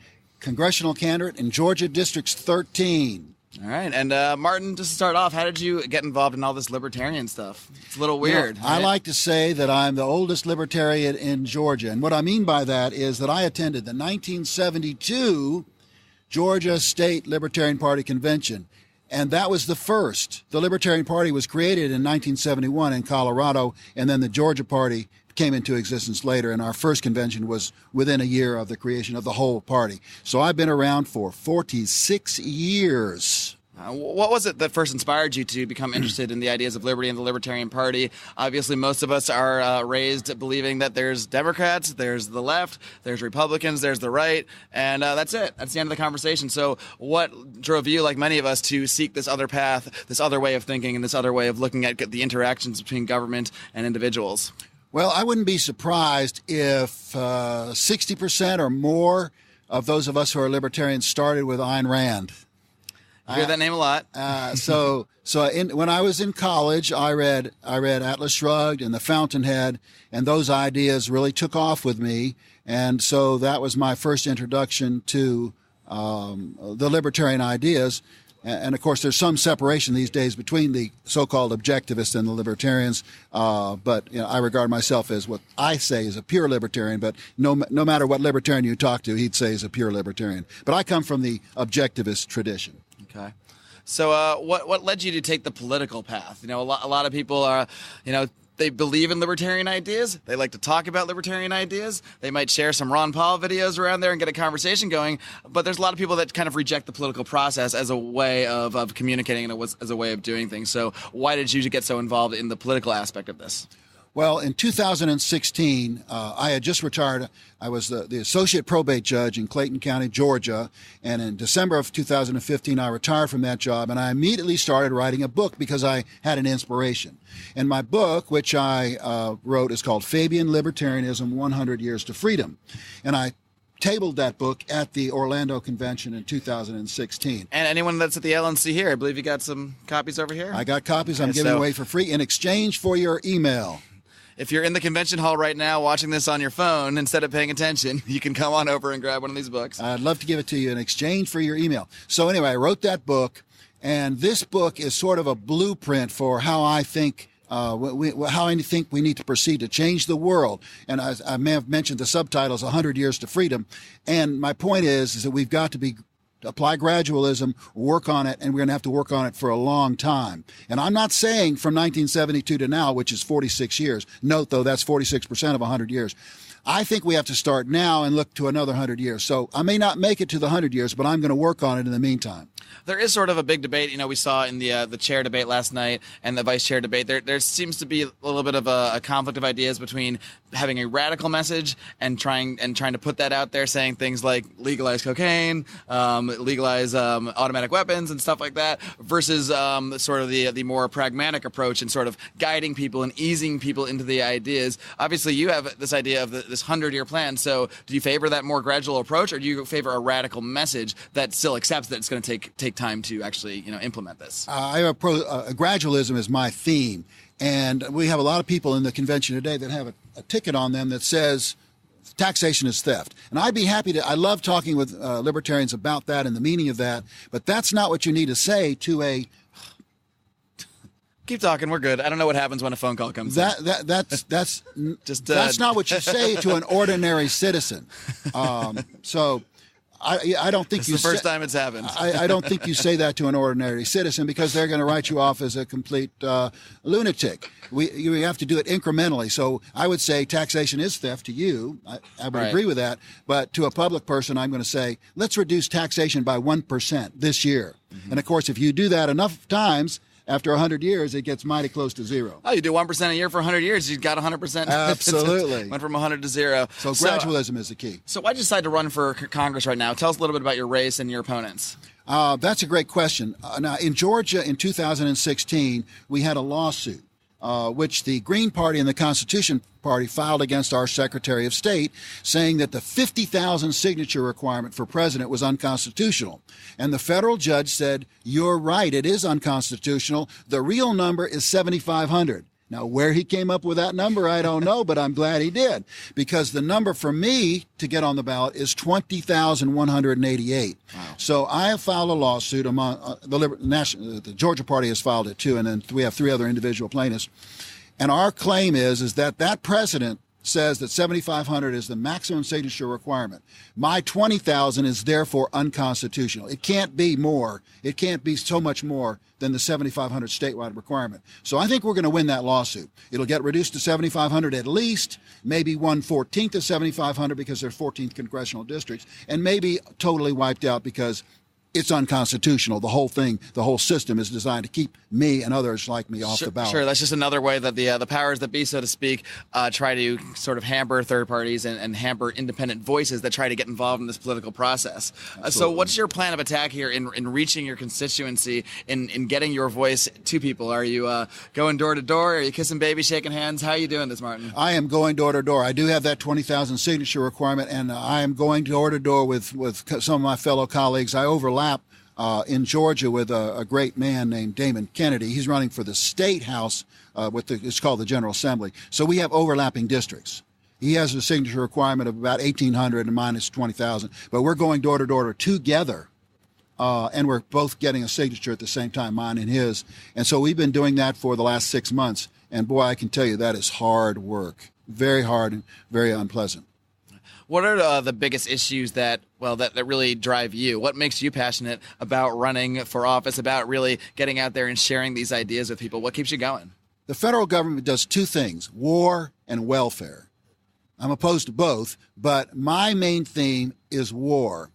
congressional candidate in Georgia Districts 13. All right. And Martin, just to start off, how did you get involved in all this libertarian stuff? It's a little weird. I like to say that I'm the oldest libertarian in Georgia. And what I mean by that is that I attended the 1972 Georgia State Libertarian Party Convention. And that was the first. The Libertarian Party was created in 1971 in Colorado, and then the Georgia Party came into existence later, and our first convention was within a year of the creation of the whole party. So I've been around for 46 years. What was it that first inspired you to become interested in the ideas of liberty and the Libertarian Party? Obviously, most of us are raised believing that there's Democrats, there's the left, there's Republicans, there's the right, and that's it. That's the end of the conversation. So what drove you, like many of us, to seek this other path, this other way of thinking, and this other way of looking at the interactions between government and individuals? Well, I wouldn't be surprised if 60% or more of those of us who are libertarians started with Ayn Rand. I hear that name a lot. When I was in college, I read Atlas Shrugged and The Fountainhead, and those ideas really took off with me. And so that was my first introduction to the libertarian ideas. And of course, there's some separation these days between the so-called objectivists and the libertarians. But I regard myself as what I say is a pure libertarian. But no matter what libertarian you talk to, he'd say is a pure libertarian. But I come from the objectivist tradition. Okay. So what led you to take the political path? A lot of people are, they believe in libertarian ideas. They like to talk about libertarian ideas. They might share some Ron Paul videos around there and get a conversation going. But there's a lot of people that kind of reject the political process as a way of communicating and as a way of doing things. So why did you get so involved in the political aspect of this? Well, in 2016, I had just retired. I was the associate probate judge in Clayton County, Georgia. And in December of 2015, I retired from that job. And I immediately started writing a book because I had an inspiration. And my book, which I wrote, is called Fabian Libertarianism, 100 Years to Freedom. And I tabled that book at the Orlando convention in 2016. And anyone that's at the LNC here, I believe you got some copies over here? I got copies I'm giving away for free in exchange for your email. If you're in the convention hall right now watching this on your phone, instead of paying attention, you can come on over and grab one of these books. I'd love to give it to you in exchange for your email. So anyway, I wrote that book, and this book is sort of a blueprint for how I think how I think we need to proceed to change the world. And I may have mentioned the subtitle is 100 Years to Freedom. And my point is that we've got to apply gradualism, work on it, and we're going to have to work on it for a long time. And I'm not saying from 1972 to now, which is 46 years. Note, though, that's 46% of 100 years. I think we have to start now and look to another 100 years. So I may not make it to the 100 years, but I'm going to work on it in the meantime. There is sort of a big debate. We saw in the chair debate last night and the vice chair debate. There seems to be a little bit of a conflict of ideas between having a radical message and trying to put that out there, saying things like legalize cocaine, legalize automatic weapons and stuff like that, versus sort of the more pragmatic approach and sort of guiding people and easing people into the ideas. Obviously, you have this idea of this 100-year plan. So, do you favor that more gradual approach, or do you favor a radical message that still accepts that it's going to take time to actually implement this? Gradualism is my theme, and we have a lot of people in the convention today that have a ticket on them that says taxation is theft. And I'd be happy to. I love talking with libertarians about that and the meaning of that, but that's not what you need to say to a. Keep talking. We're good. I don't know what happens when a phone call comes in. That's that's not what you say to an ordinary citizen. So. I don't think it's the first time it's happened. I don't think you say that to an ordinary citizen because they're going to write you off as a complete lunatic. You have to do it incrementally. So I would say taxation is theft to you. I would agree with that. But to a public person, I'm going to say, let's reduce taxation by 1% this year. Mm-hmm. And of course, if you do that enough times, after 100 years, it gets mighty close to zero. Oh, you do 1% a year for 100 years, you've got 100%. Absolutely. Went from 100 to zero. So gradualism is the key. So why'd you decide to run for Congress right now? Tell us a little bit about your race and your opponents. That's a great question. Now, in Georgia in 2016, we had a lawsuit which the Green Party and the Constitution Party filed against our Secretary of State, saying that the 50,000 signature requirement for president was unconstitutional. And the federal judge said, you're right, it is unconstitutional. The real number is 7,500. Now, where he came up with that number, I don't know, but I'm glad he did, because the number for me to get on the ballot is 20,188. Wow. So I have filed a lawsuit among the Georgia Party has filed it too, and then we have three other individual plaintiffs. And our claim is that president says that 7,500 is the maximum signature requirement. My 20,000 is therefore unconstitutional. It can't be more. It can't be so much more than the 7,500 statewide requirement. So I think we're going to win that lawsuit. It'll get reduced to 7,500 at least, maybe 1/14 of 7,500 because they're 14th congressional districts, and maybe totally wiped out because it's unconstitutional. The whole thing, the whole system is designed to keep me and others like me off the ballot. Sure, that's just another way that the powers that be, so to speak, try to sort of hamper third parties and hamper independent voices that try to get involved in this political process. So what's your plan of attack here in reaching your constituency, in getting your voice to people? Are you going door to door? Are you kissing babies, shaking hands? How are you doing this, Martin? I am going door to door. I do have that 20,000 signature requirement, and I am going door to door with some of my fellow colleagues. I overlap in Georgia with a great man named Damon Kennedy. He's running for the state house it's called the General Assembly. So we have overlapping districts. He has a signature requirement of about 1,800 and mine is 20,000. But we're going door to door together, and we're both getting a signature at the same time, mine and his. And so we've been doing that for the last 6 months. And boy, I can tell you that is hard work, very hard and very unpleasant. What are the biggest issues that really drive you? What makes you passionate about running for office, about really getting out there and sharing these ideas with people? What keeps you going? The federal government does two things, war and welfare. I'm opposed to both, but my main theme is war.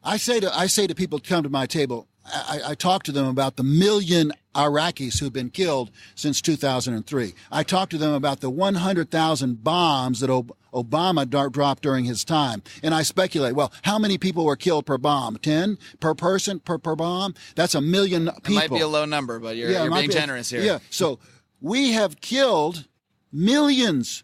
I say to people to come to my table, I talk to them about the million Iraqis who've been killed since 2003. I talk to them about the 100,000 bombs that Obama dropped during his time. And I speculate, well, how many people were killed per bomb? 10 per person per bomb? That's 1 million people. It might be a low number, but you're being generous here. Yeah, so we have killed millions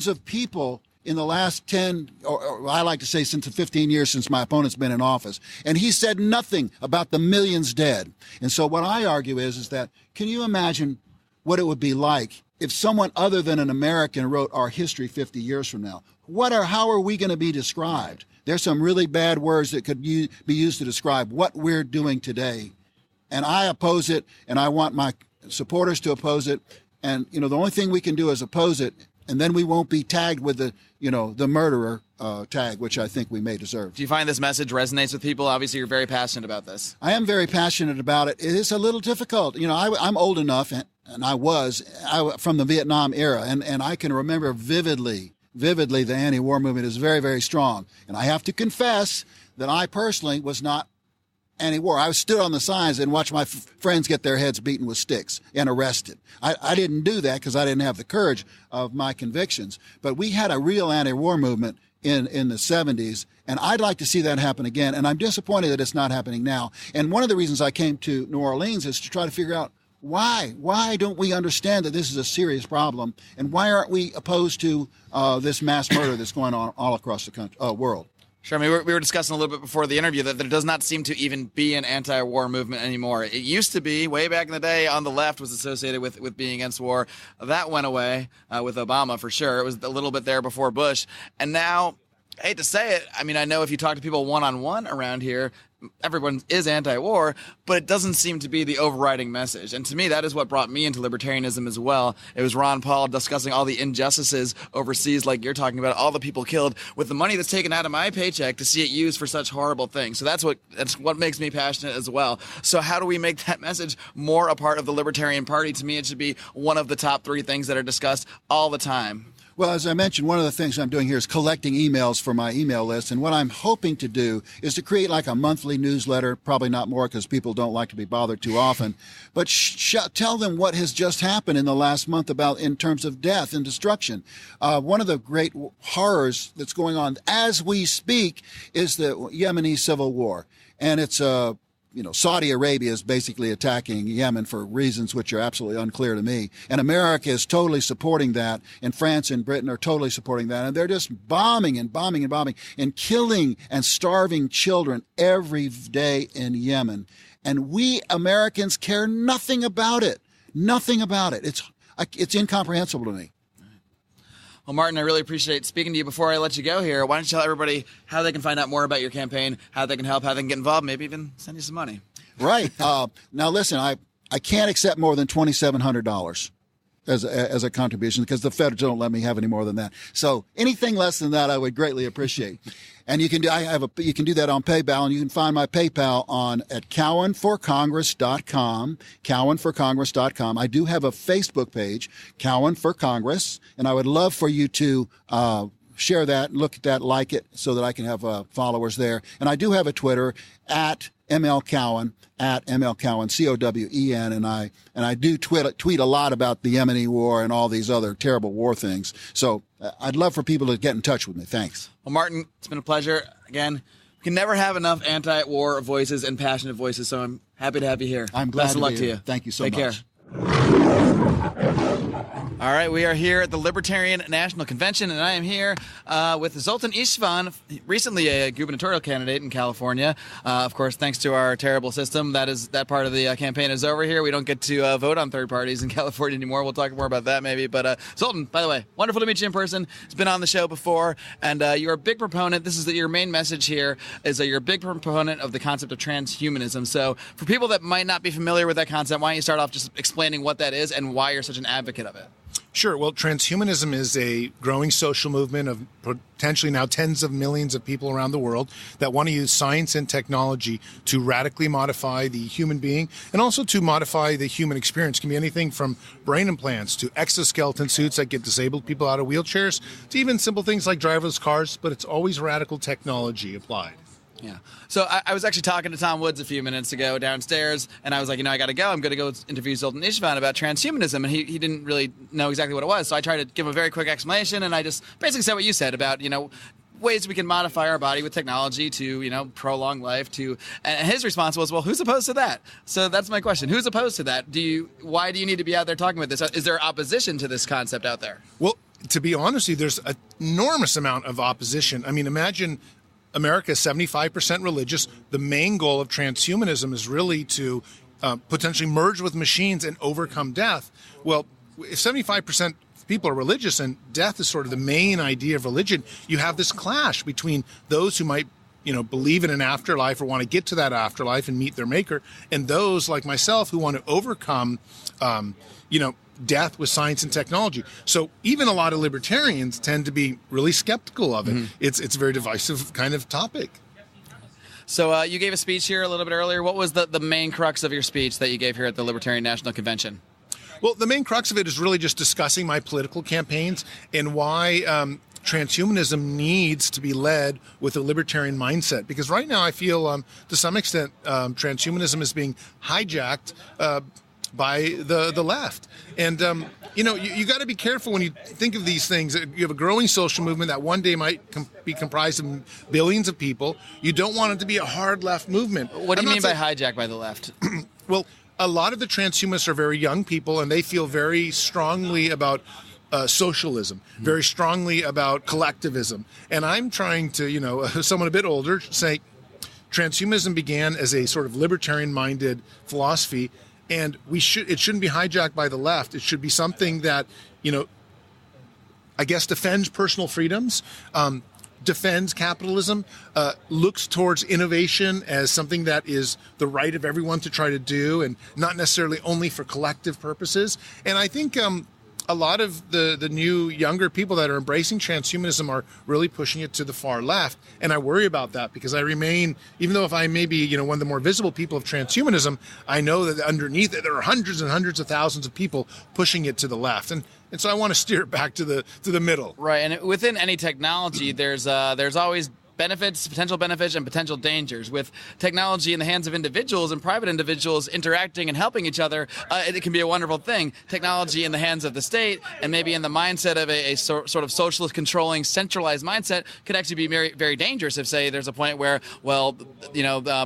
of people in the last 10, or I like to say since the 15 years since my opponent's been in office. And he said nothing about the millions dead. And so what I argue is that, can you imagine what it would be like if someone other than an American wrote our history 50 years from now? How are we going to be described? There's some really bad words that could be used to describe what we're doing today. And I oppose it, and I want my supporters to oppose it. And, the only thing we can do is oppose it, and then we won't be tagged with the murderer tag, which I think we may deserve. Do you find this message resonates with people? Obviously, you're very passionate about this. I am very passionate about it. It is a little difficult. I'm old enough, and I was from the Vietnam era, and I can remember vividly the anti-war movement is very, very strong. And I have to confess that I personally was not anti-war. I stood on the signs and watched my friends get their heads beaten with sticks and arrested. I didn't do that because I didn't have the courage of my convictions. But we had a real anti-war movement in the 70s, and I'd like to see that happen again. And I'm disappointed that it's not happening now. And one of the reasons I came to New Orleans is to try to figure out why. Why don't we understand that this is a serious problem, and why aren't we opposed to this mass murder that's going on all across the world? Sure. I mean, we were discussing a little bit before the interview that there does not seem to even be an anti-war movement anymore. It used to be, way back in the day, on the left was associated with being against war. That went away with Obama, for sure. It was a little bit there before Bush. And now, I hate to say it, I mean, I know if you talk to people one-on-one around here, everyone is anti-war, but it doesn't seem to be the overriding message. And to me, that is what brought me into libertarianism as well. It was Ron Paul discussing all the injustices overseas, like you're talking about, all the people killed, with the money that's taken out of my paycheck to see it used for such horrible things. So that's what makes me passionate as well. So how do we make that message more a part of the Libertarian Party? To me, it should be one of the top 3 things that are discussed all the time. Well, as I mentioned, one of the things I'm doing here is collecting emails for my email list. And what I'm hoping to do is to create like a monthly newsletter, probably not more because people don't like to be bothered too often, but tell them what has just happened in the last month in terms of death and destruction. One of the great horrors that's going on as we speak is the Yemeni civil war. And it's Saudi Arabia is basically attacking Yemen for reasons which are absolutely unclear to me. And America is totally supporting that. And France and Britain are totally supporting that. And they're just bombing and killing and starving children every day in Yemen. And we Americans care nothing about it. Nothing about it. It's incomprehensible to me. Well, Martin, I really appreciate speaking to you. Before I let you go here, why don't you tell everybody how they can find out more about your campaign, how they can help, how they can get involved, maybe even send you some money. Right. Now, listen, I can't accept more than $2,700. as a contribution, because the feds don't let me have any more than that. So anything less than that, I would greatly appreciate. And you can do that on PayPal, and you can find my PayPal at cowanforcongress.com, cowanforcongress.com. I do have a Facebook page, Cowan for Congress, and I would love for you to share that, look at that, like it, so that I can have followers there. And I do have a Twitter at MLCowan, COWEN, and I do tweet a lot about the Yemeni war and all these other terrible war things. So I'd love for people to get in touch with me. Thanks. Well, Martin, it's been a pleasure. Again, we can never have enough anti-war voices and passionate voices, so I'm happy to have you here. I'm glad Best of luck to you. Thank you so much. Take care. All right, we are here at the Libertarian National Convention, and I am here with Zoltan Istvan, recently a gubernatorial candidate in California. Of course, thanks to our terrible system, that part of the campaign is over here. We don't get to vote on third parties in California anymore. We'll talk more about that maybe. But Zoltan, by the way, wonderful to meet you in person. It's been on the show before, and you're a big proponent. This is your main message here is that you're a big proponent of the concept of transhumanism. So for people that might not be familiar with that concept, why don't you start off just explaining what that is and why you're such an advocate of it? Sure. Well, transhumanism is a growing social movement of potentially now tens of millions of people around the world that want to use science and technology to radically modify the human being and also to modify the human experience. It can be anything from brain implants to exoskeleton suits that get disabled people out of wheelchairs to even simple things like driverless cars, but it's always radical technology applied. Yeah. So I was actually talking to Tom Woods a few minutes ago downstairs, and I was like, I got to go. I'm going to go interview Zoltan Istvan about transhumanism, and he didn't really know exactly what it was. So I tried to give him a very quick explanation, and I just basically said what you said about, ways we can modify our body with technology to, prolong life. And his response was, well, who's opposed to that? So that's my question. Who's opposed to that? Why do you need to be out there talking about this? Is there opposition to this concept out there? Well, to be honest with you, there's an enormous amount of opposition. I mean, imagine America is 75% religious. The main goal of transhumanism is really to potentially merge with machines and overcome death. Well, if 75% of people are religious and death is sort of the main idea of religion, you have this clash between those who might believe in an afterlife or want to get to that afterlife and meet their maker, and those like myself who want to overcome, death with science and technology. So even a lot of libertarians tend to be really skeptical of it. Mm-hmm. It's a very divisive kind of topic. So you gave a speech here a little bit earlier. What was the main crux of your speech that you gave here at the Libertarian National Convention? Well, the main crux of it is really just discussing my political campaigns and why transhumanism needs to be led with a libertarian mindset. Because right now I feel to some extent transhumanism is being hijacked by the left. And, you got to be careful when you think of these things. You have a growing social movement that one day might be comprised of billions of people. You don't want it to be a hard left movement. What do you mean by hijacked by the left? Well, a lot of the transhumanists are very young people, and they feel very strongly about socialism, very strongly about collectivism. And I'm trying to, someone a bit older, say transhumanism began as a sort of libertarian-minded philosophy, and it shouldn't be hijacked by the left. It should be something that, I guess defends personal freedoms, defends capitalism, looks towards innovation as something that is the right of everyone to try to do and not necessarily only for collective purposes. And I think a lot of the new younger people that are embracing transhumanism are really pushing it to the far left. And I worry about that because I remain, even though if I may be, one of the more visible people of transhumanism, I know that underneath it, there are hundreds and hundreds of thousands of people pushing it to the left. And so I want to steer it back to the middle. Right. And within any technology, there's always benefits, potential benefits, and potential dangers. With technology in the hands of individuals and private individuals interacting and helping each other, it can be a wonderful thing. Technology in the hands of the state and maybe in the mindset of a sort of socialist controlling centralized mindset could actually be very, very dangerous if, say, there's a point where,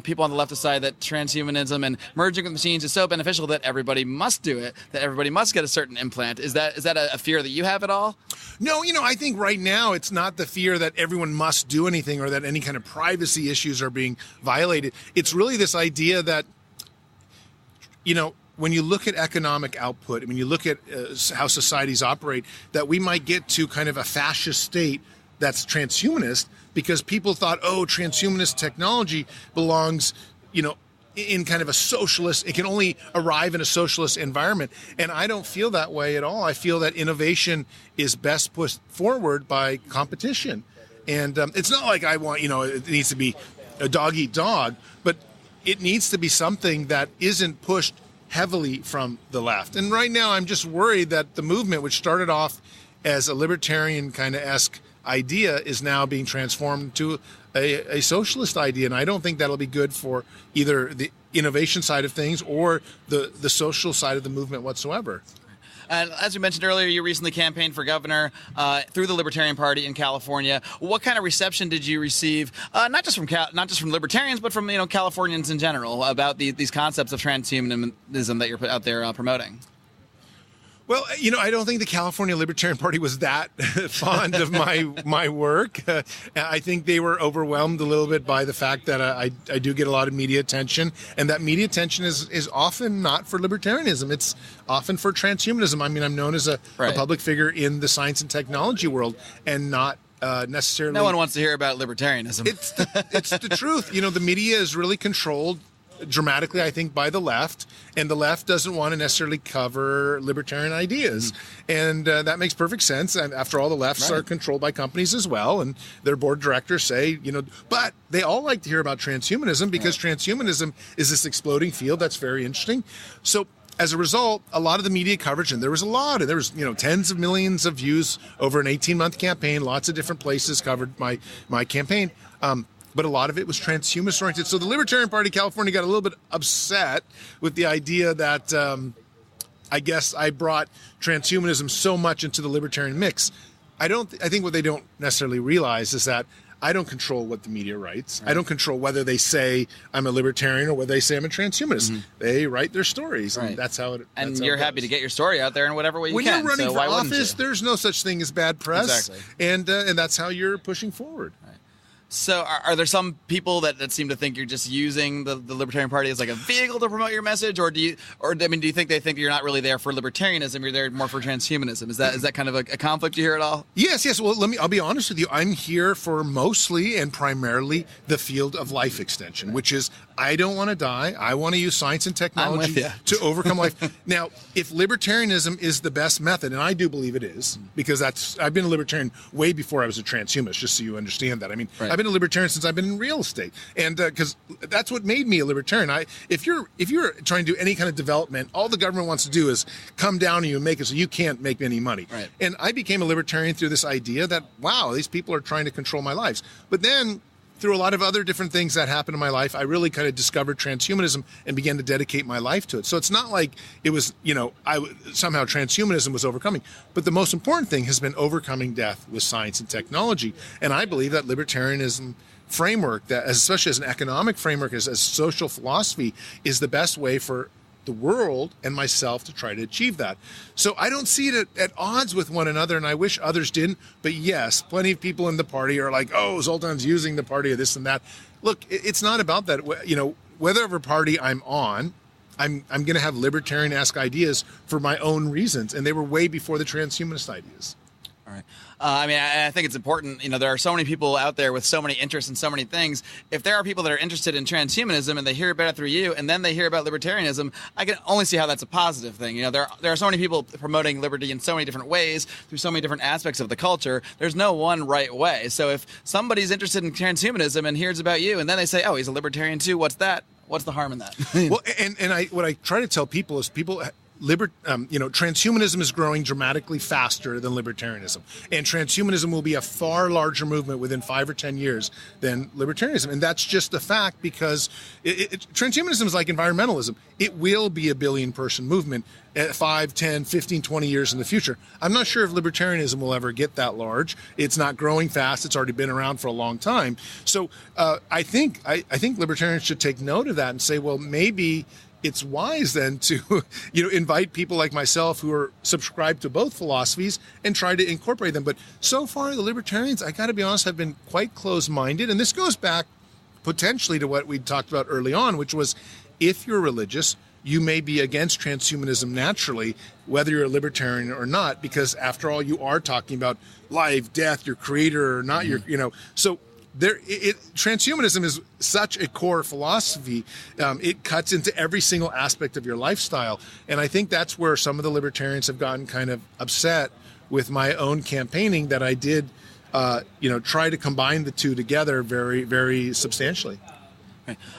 people on the left decide that transhumanism and merging with machines is so beneficial that everybody must do it, that everybody must get a certain implant. Is that a fear that you have at all? No, I think right now it's not the fear that everyone must do anything or that any kind of privacy issues are being violated. It's really this idea that, when you look at economic output, when you look at how societies operate, that we might get to kind of a fascist state that's transhumanist because people thought, transhumanist technology belongs, in kind of a socialist, it can only arrive in a socialist environment. And I don't feel that way at all. I feel that innovation is best pushed forward by competition. And it's not like I want, it needs to be a dog eat dog, but it needs to be something that isn't pushed heavily from the left. And right now I'm just worried that the movement, which started off as a libertarian kind of esque idea, is now being transformed to a socialist idea, and I don't think that'll be good for either the innovation side of things or the social side of the movement whatsoever. And as we mentioned earlier, you recently campaigned for governor through the Libertarian Party in California. What kind of reception did you receive, not just from libertarians, but from Californians in general, about these concepts of transhumanism that you're out there promoting? Well, I don't think the California Libertarian Party was that fond of my work. I think they were overwhelmed a little bit by the fact that I do get a lot of media attention, and that media attention is often not for libertarianism. It's often for transhumanism. I mean, I'm known as a public figure in the science and technology world, and not necessarily. No one wants to hear about libertarianism. It's the truth. The media is really controlled dramatically, I think, by the left, and the left doesn't want to necessarily cover libertarian ideas. And that makes perfect sense. And after all, the lefts are controlled by companies as well, and their board directors say, but they all like to hear about transhumanism because transhumanism is this exploding field that's very interesting. So as a result, a lot of the media coverage, and there was tens of millions of views over an 18-month campaign, lots of different places covered my campaign. But a lot of it was transhumanist oriented. So the Libertarian Party of California got a little bit upset with the idea that I guess I brought transhumanism so much into the libertarian mix. I think what they don't necessarily realize is that I don't control what the media writes. I don't control whether they say I'm a libertarian or whether they say I'm a transhumanist. They write their stories, and that's how it. And you're happy to get your story out there in whatever way you can. When you're running for office, there's no such thing as bad press, and that's how you're pushing forward. So are there some people that seem to think you're just using the Libertarian Party as like a vehicle to promote your message, or do you think they think you're not really there for libertarianism, you're there more for transhumanism? Is that kind of a conflict you hear at all? Yes. Well, I'll be honest with you. I'm here for mostly and primarily the field of life extension, which is I don't want to die. I want to use science and technology to overcome life. Now, if libertarianism is the best method, and I do believe it is, because I've been a libertarian way before I was a transhumanist, just so you understand that. I mean, I've been a libertarian since I've been in real estate, and because that's what made me a libertarian. If you're trying to do any kind of development, all the government wants to do is come down on you and make it so you can't make any money. And I became a libertarian through this idea that, wow, these people are trying to control my lives. But then through a lot of other different things that happened in my life, I really kind of discovered transhumanism and began to dedicate my life to it. So it's not like it was, somehow transhumanism was overcoming. But the most important thing has been overcoming death with science and technology. And I believe that libertarianism framework, that especially as an economic framework, as a social philosophy, is the best way for the world and myself to try to achieve that. So I don't see it at odds with one another, and I wish others didn't. But yes, plenty of people in the party are like, oh, Zoltan's using the party of this and that. Look, it's not about that. Whatever party I'm on, I'm going to have libertarian-esque ideas for my own reasons, and they were way before the transhumanist ideas. All right. I think it's important. There are so many people out there with so many interests in so many things. If there are people that are interested in transhumanism and they hear about it through you, and then they hear about libertarianism, I can only see how that's a positive thing. There are so many people promoting liberty in so many different ways through so many different aspects of the culture. There's no one right way. So if somebody's interested in transhumanism and hears about you, and then they say, "Oh, he's a libertarian too," what's that? What's the harm in that? Well, and what I try to tell people is transhumanism is growing dramatically faster than libertarianism, and transhumanism will be a far larger movement within 5 or 10 years than libertarianism, and that's just a fact because transhumanism is like environmentalism. It will be a billion-person movement at 5, 10, 15, 20 years in the future. I'm not sure if libertarianism will ever get that large. It's not growing fast. It's already been around for a long time. So I think libertarians should take note of that and say, well, maybe it's wise then to invite people like myself who are subscribed to both philosophies and try to incorporate them. But so far, the libertarians, I got to be honest, have been quite close-minded. And this goes back potentially to what we talked about early on, which was if you're religious, you may be against transhumanism naturally, whether you're a libertarian or not, because after all, you are talking about life, death, your creator or not, So transhumanism is such a core philosophy. It cuts into every single aspect of your lifestyle. And I think that's where some of the libertarians have gotten kind of upset with my own campaigning, that I did, try to combine the two together very, very substantially.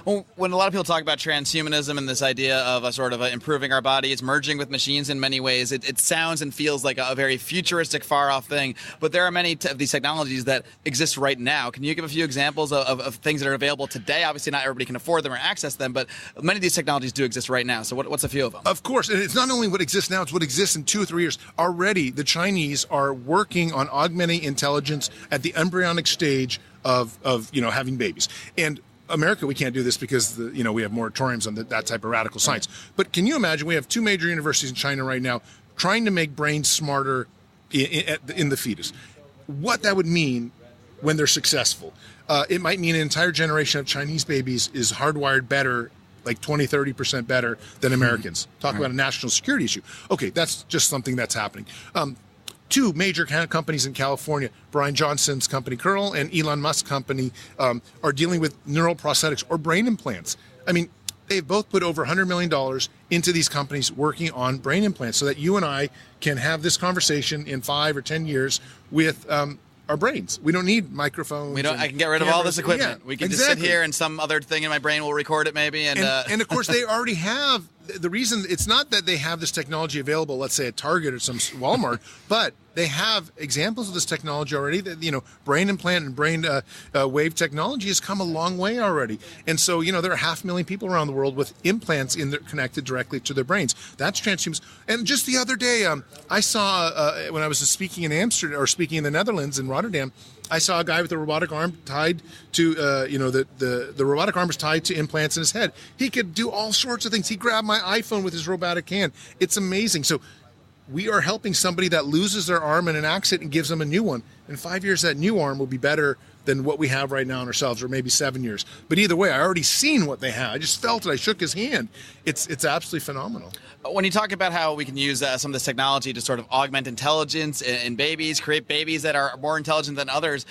Well, when a lot of people talk about transhumanism and this idea of a sort of improving our bodies, merging with machines in many ways, it sounds and feels like a very futuristic, far-off thing. But there are many of these technologies that exist right now. Can you give a few examples of things that are available today? Obviously, not everybody can afford them or access them, but many of these technologies do exist right now. So what's a few of them? Of course, and it's not only what exists now, it's what exists in 2 or 3 years. Already, the Chinese are working on augmenting intelligence at the embryonic stage of having babies. And America, we can't do this because we have moratoriums on that type of radical science. But can you imagine, we have 2 major universities in China right now trying to make brains smarter in the fetus. What that would mean when they're successful. It might mean an entire generation of Chinese babies is hardwired better, like 20-30% better than Americans. Talk about a national security issue. Okay, that's just something that's happening. 2 major companies in California, Brian Johnson's company Curl and Elon Musk's company, are dealing with neural prosthetics or brain implants. I mean, they've both put over $100 million into these companies working on brain implants so that you and I can have this conversation in 5 or 10 years with our brains. We don't need microphones. I can get rid of all this equipment. Yeah, we can just sit here and some other thing in my brain will record it maybe. And of course, they already have. The reason it's not that they have this technology available, let's say at Target or some Walmart, but they have examples of this technology already. That brain implant and brain wave technology has come a long way already. And so there are 500,000 people around the world with implants connected directly to their brains. That's transhumanism. And just the other day, I saw when I was speaking in Amsterdam or speaking in the Netherlands in Rotterdam, I saw a guy with a robotic arm tied to, the robotic arm was tied to implants in his head. He could do all sorts of things. He grabbed my iPhone with his robotic hand. It's amazing. So we are helping somebody that loses their arm in an accident and gives them a new one. In 5 years, that new arm will be better than what we have right now in ourselves, or maybe 7 years. But either way, I already seen what they have. I just felt it. I shook his hand. It's absolutely phenomenal. When you talk about how we can use some of this technology to sort of augment intelligence in babies, create babies that are more intelligent than others,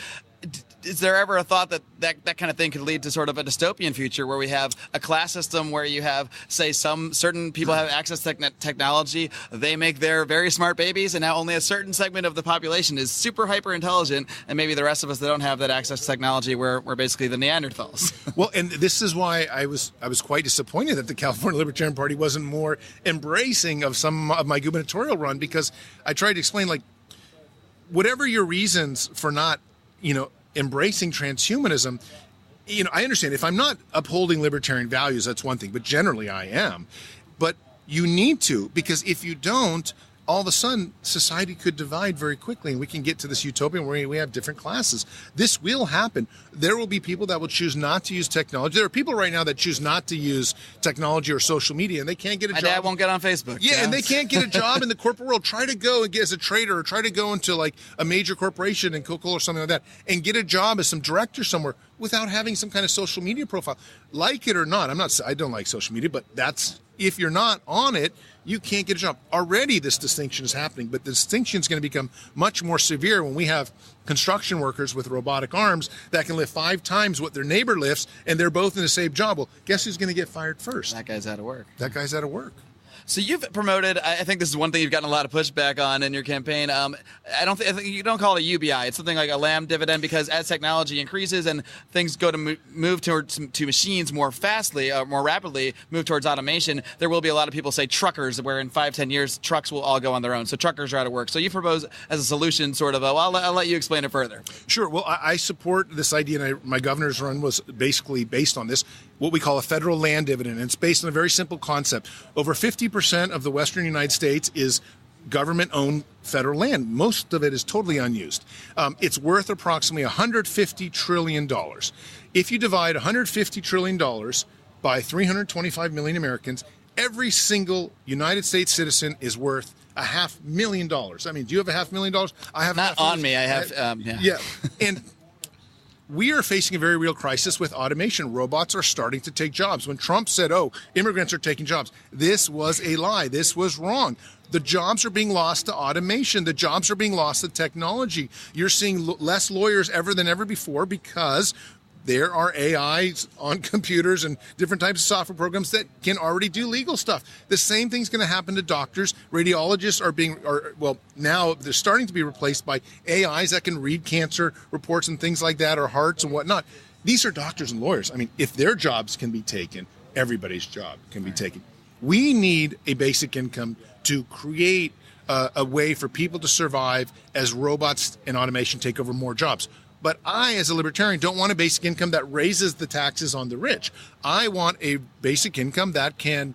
is there ever a thought that kind of thing could lead to sort of a dystopian future where we have a class system where you have, say, some certain people have access to technology, they make their very smart babies, and now only a certain segment of the population is super hyper intelligent, and maybe the rest of us that don't have that access to technology, we're basically the Neanderthals. Well, and this is why I was quite disappointed that the California Libertarian Party wasn't more embracing of some of my gubernatorial run, because I tried to explain, like, whatever your reasons for not, embracing transhumanism, I understand if I'm not upholding libertarian values, that's one thing, but generally I am. But you need to, because if you don't, all of a sudden society could divide very quickly and we can get to this utopia where we have different classes. This will happen. There will be people that will choose not to use technology. There are people right now that choose not to use technology or social media, and they can't get a job. My dad won't get on Facebook. Yeah, and they can't get a job in the corporate world. Try to go and get as a trader, or try to go into like a major corporation in Coca-Cola or something like that and get a job as some director somewhere without having some kind of social media profile. Like it or not, I don't like social media, but that's, if you're not on it, you can't get a job. Already this distinction is happening, but the distinction is going to become much more severe when we have construction workers with robotic arms that can lift 5 times what their neighbor lifts, and they're both in the same job. Well, guess who's going to get fired first? That guy's out of work. That guy's out of work. So you've promoted, I think this is one thing you've gotten a lot of pushback on in your campaign. I think you don't call it a UBI. It's something like a lamb dividend, because as technology increases and things go to move to machines more rapidly, move towards automation, there will be a lot of people say truckers, where in 5-10 years trucks will all go on their own. So truckers are out of work. So you propose as a solution sort of, I'll let you explain it further. Sure. Well, I support this idea, and my governor's run was basically based on this, what we call a federal land dividend. And it's based on a very simple concept. Over 50% of the western United States is government-owned federal land. Most of it is totally unused. It's worth approximately $150 trillion. If you divide $150 trillion by 325 million Americans, every single United States citizen is worth $500,000. I mean, do you have $500,000? I have not on me. I have, yeah. And we are facing a very real crisis with automation. Robots are starting to take jobs. When Trump said, immigrants are taking jobs, this was a lie. This was wrong. The jobs are being lost to automation. The jobs are being lost to technology. You're seeing less lawyers than ever before because there are AIs on computers and different types of software programs that can already do legal stuff. The same thing's going to happen to doctors. Radiologists now they're starting to be replaced by AIs that can read cancer reports and things like that, or hearts and whatnot. These are doctors and lawyers. I mean, if their jobs can be taken, everybody's job can be taken. We need a basic income to create a way for people to survive as robots and automation take over more jobs. But I, as a libertarian, don't want a basic income that raises the taxes on the rich. I want a basic income that can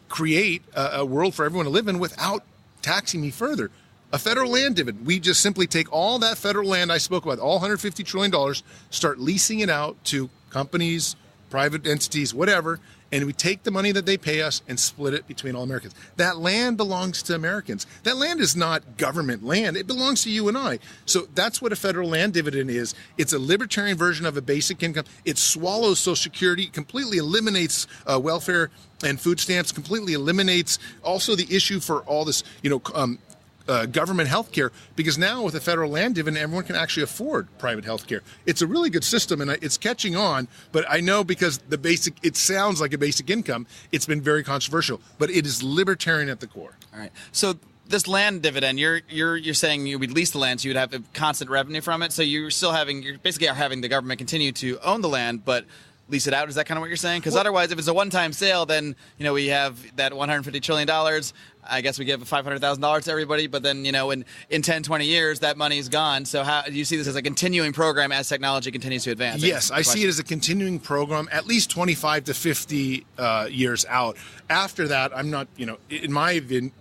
create a world for everyone to live in without taxing me further. A federal land dividend. We just simply take all that federal land I spoke about, all $150 trillion, start leasing it out to companies, private entities, whatever, and we take the money that they pay us and split it between all Americans. That land belongs to Americans. That land is not government land. It belongs to you and I. So that's what a federal land dividend is. It's a libertarian version of a basic income. It swallows Social Security, completely eliminates welfare and food stamps, completely eliminates also the issue for all this, government health care, because now with a federal land dividend, everyone can actually afford private health care. It's a really good system, and it's catching on, but I know because it sounds like a basic income, it's been very controversial, but it is libertarian at the core. All right. So this land dividend, you're saying you would lease the land, so you'd have a constant revenue from it, so you're basically having the government continue to own the land, but lease it out. Is that kind of what you're saying? Because otherwise, if it's a one-time sale, then we have that $150 trillion. I guess we give $500,000 to everybody, but then in 10, 20 years, that money is gone. So how do you see this as a continuing program as technology continues to advance? Yes, I see it as a continuing program, at least 25 to 50 years out. After that, I'm not, in my opinion,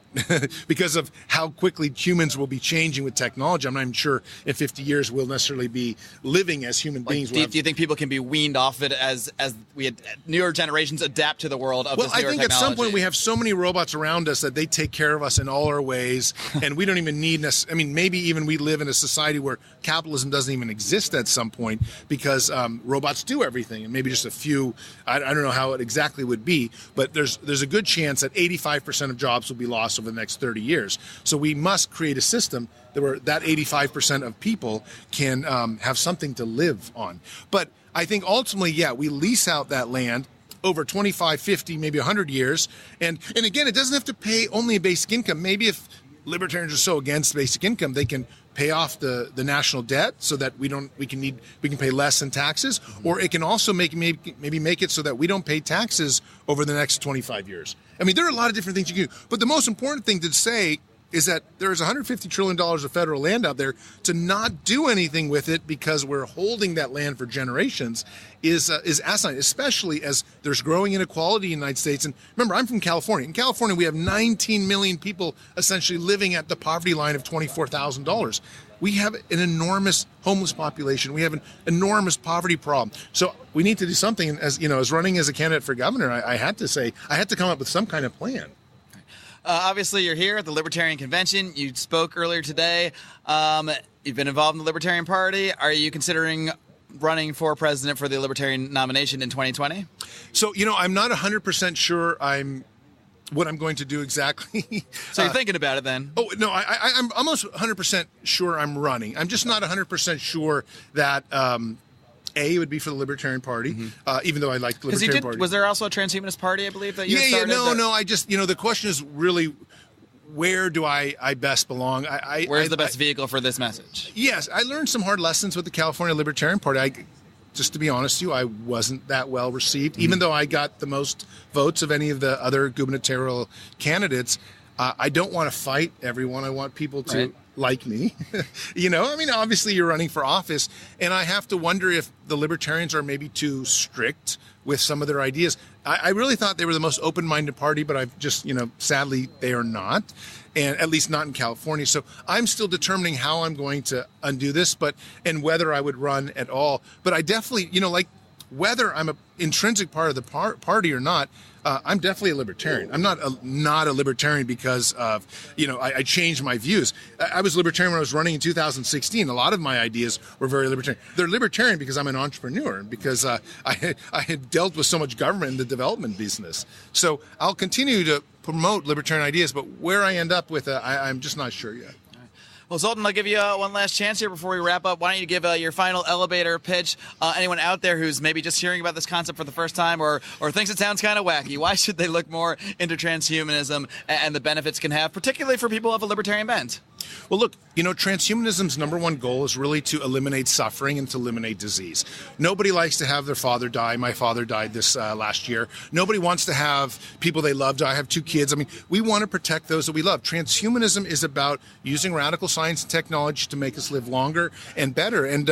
because of how quickly humans will be changing with technology, I'm not even sure in 50 years we'll necessarily be living as human beings. Do you think people can be weaned off it as newer generations adapt to the world of this newer technology? Well, I think at some point we have so many robots around us that they take care of us in all our ways, and we don't even need maybe even we live in a society where capitalism doesn't even exist at some point because robots do everything, and maybe just a few. I don't know how it exactly would be, but there's a good chance that 85% of jobs will be lost over the next 30 years. So we must create a system where that 85% of people can have something to live on. But I think ultimately, we lease out that land over 25, 50, maybe 100 years. And again, it doesn't have to pay only a basic income. Maybe if libertarians are so against basic income, they can pay off the national debt so that we can pay less in taxes, or it can also maybe make it so that we don't pay taxes over the next 25 years. There are a lot of different things you can do, but the most important thing to say is that there is $150 trillion of federal land out there. To not do anything with it because we're holding that land for generations is asinine, especially as there's growing inequality in the United States. And remember, I'm from California. In California, we have 19 million people essentially living at the poverty line of $24,000. We have an enormous homeless population. We have an enormous poverty problem. So we need to do something. And as running as a candidate for governor, I had to come up with some kind of plan. Obviously, you're here at the Libertarian Convention. You spoke earlier today. You've been involved in the Libertarian Party. Are you considering running for president for the Libertarian nomination in 2020? So, I'm not 100% sure what I'm going to do exactly. So you're thinking about it then? Oh, no, I'm almost 100% sure I'm running. I'm just not 100% sure that... it would be for the Libertarian Party, even though I like the Libertarian Party. Was there also a Transhumanist Party, I believe, that you started? No. I just, the question is really, where do I best belong? Where's the best vehicle for this message? Yes, I learned some hard lessons with the California Libertarian Party. Just to be honest with you, I wasn't that well received, even though I got the most votes of any of the other gubernatorial candidates. I don't want to fight everyone. I want people to... Right. Like me, obviously you're running for office, and I have to wonder if the libertarians are maybe too strict with some of their ideas. I really thought they were the most open-minded party, but I've just, sadly they are not, and at least not in California. So I'm still determining how I'm going to undo this, and whether I would run at all. But I definitely, whether I'm an intrinsic part of the party or not, I'm definitely a libertarian. I'm not a libertarian because of, I changed my views. I was libertarian when I was running in 2016. A lot of my ideas were very libertarian. They're libertarian because I'm an entrepreneur and because I had dealt with so much government in the development business. So I'll continue to promote libertarian ideas, but where I end up with I'm just not sure yet. Well, Zoltan, I'll give you one last chance here before we wrap up. Why don't you give your final elevator pitch? Anyone out there who's maybe just hearing about this concept for the first time or thinks it sounds kind of wacky, why should they look more into transhumanism and the benefits it can have, particularly for people of a libertarian bent? Well, look, transhumanism's number one goal is really to eliminate suffering and to eliminate disease. Nobody likes to have their father die. My father died this last year. Nobody wants to have people they love die. I have 2 kids. I mean, we want to protect those that we love. Transhumanism is about using radical science and technology to make us live longer and better. And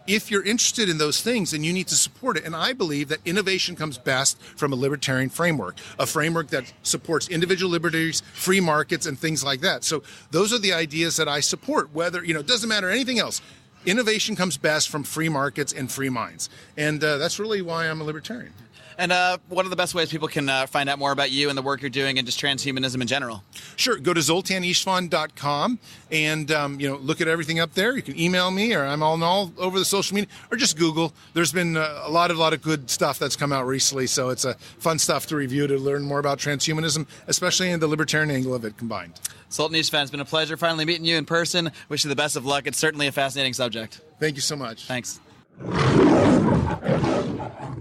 if you're interested in those things, then you need to support it. And I believe that innovation comes best from a libertarian framework, a framework that supports individual liberties, free markets, and things like that. So those are the ideas that I support, whether, it doesn't matter anything else. Innovation comes best from free markets and free minds. And that's really why I'm a libertarian. And what are the best ways people can find out more about you and the work you're doing and just transhumanism in general? Sure. Go to zoltanistvan.com and, look at everything up there. You can email me or I'm all over the social media or just Google. There's been a lot of good stuff that's come out recently. So it's fun stuff to review to learn more about transhumanism, especially in the libertarian angle of it combined. Zoltan Istvan, it's been a pleasure finally meeting you in person. Wish you the best of luck. It's certainly a fascinating subject. Thank you so much. Thanks.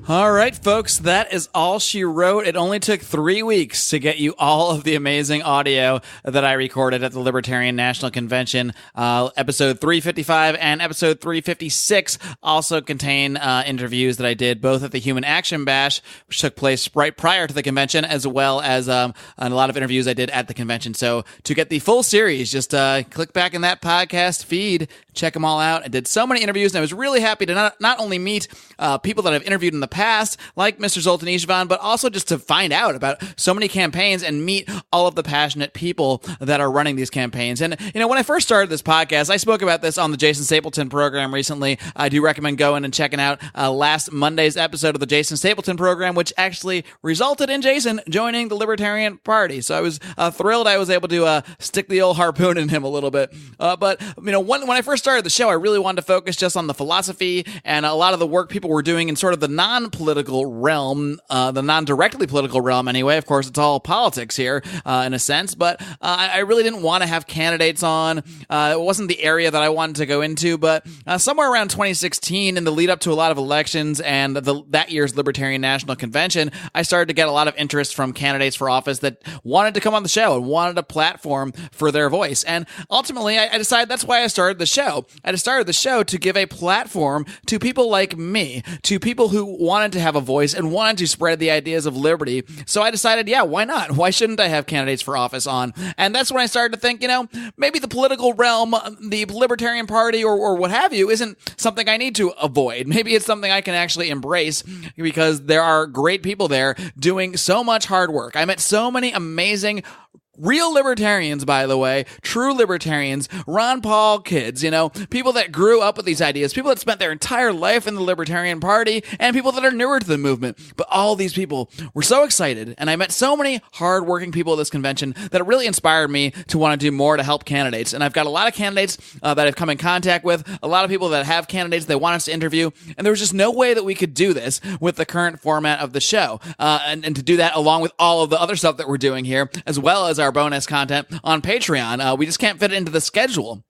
All right, folks, that is all she wrote. It only took 3 weeks to get you all of the amazing audio that I recorded at the Libertarian National Convention. Episode 355 and episode 356 also contain interviews that I did both at the Human Action Bash, which took place right prior to the convention, as well as a lot of interviews I did at the convention. So to get the full series, just click back in that podcast feed, check them all out. I did so many interviews, and I was really happy to not only meet people that I've interviewed in the past, like Mr. Zoltan Istvan, but also just to find out about so many campaigns and meet all of the passionate people that are running these campaigns. And, when I first started this podcast, I spoke about this on the Jason Stapleton program recently. I do recommend going and checking out last Monday's episode of the Jason Stapleton program, which actually resulted in Jason joining the Libertarian Party. So I was thrilled I was able to stick the old harpoon in him a little bit. But, when I first started the show, I really wanted to focus just on the philosophy and a lot of the work people were doing in sort of the non-political realm, the non-directly political realm anyway. Of course, it's all politics here in a sense, but I really didn't want to have candidates on. It wasn't the area that I wanted to go into, but somewhere around 2016 in the lead up to a lot of elections and that year's Libertarian National Convention, I started to get a lot of interest from candidates for office that wanted to come on the show and wanted a platform for their voice. And ultimately, I decided that's why I started the show. I started the show to give a platform to people like me, to people who wanted to have a voice and wanted to spread the ideas of liberty. So I decided, why not? Why shouldn't I have candidates for office on? And that's when I started to think, maybe the political realm, the Libertarian Party or what have you, isn't something I need to avoid. Maybe it's something I can actually embrace because there are great people there doing so much hard work. I met so many amazing real libertarians, by the way, true libertarians, Ron Paul kids, people that grew up with these ideas, people that spent their entire life in the Libertarian Party, and people that are newer to the movement. But all these people were so excited, and I met so many hardworking people at this convention that it really inspired me to want to do more to help candidates. And I've got a lot of candidates that I've come in contact with, a lot of people that have candidates they want us to interview, and there was just no way that we could do this with the current format of the show. And to do that along with all of the other stuff that we're doing here, as well as our bonus content on Patreon. We just can't fit it into the schedule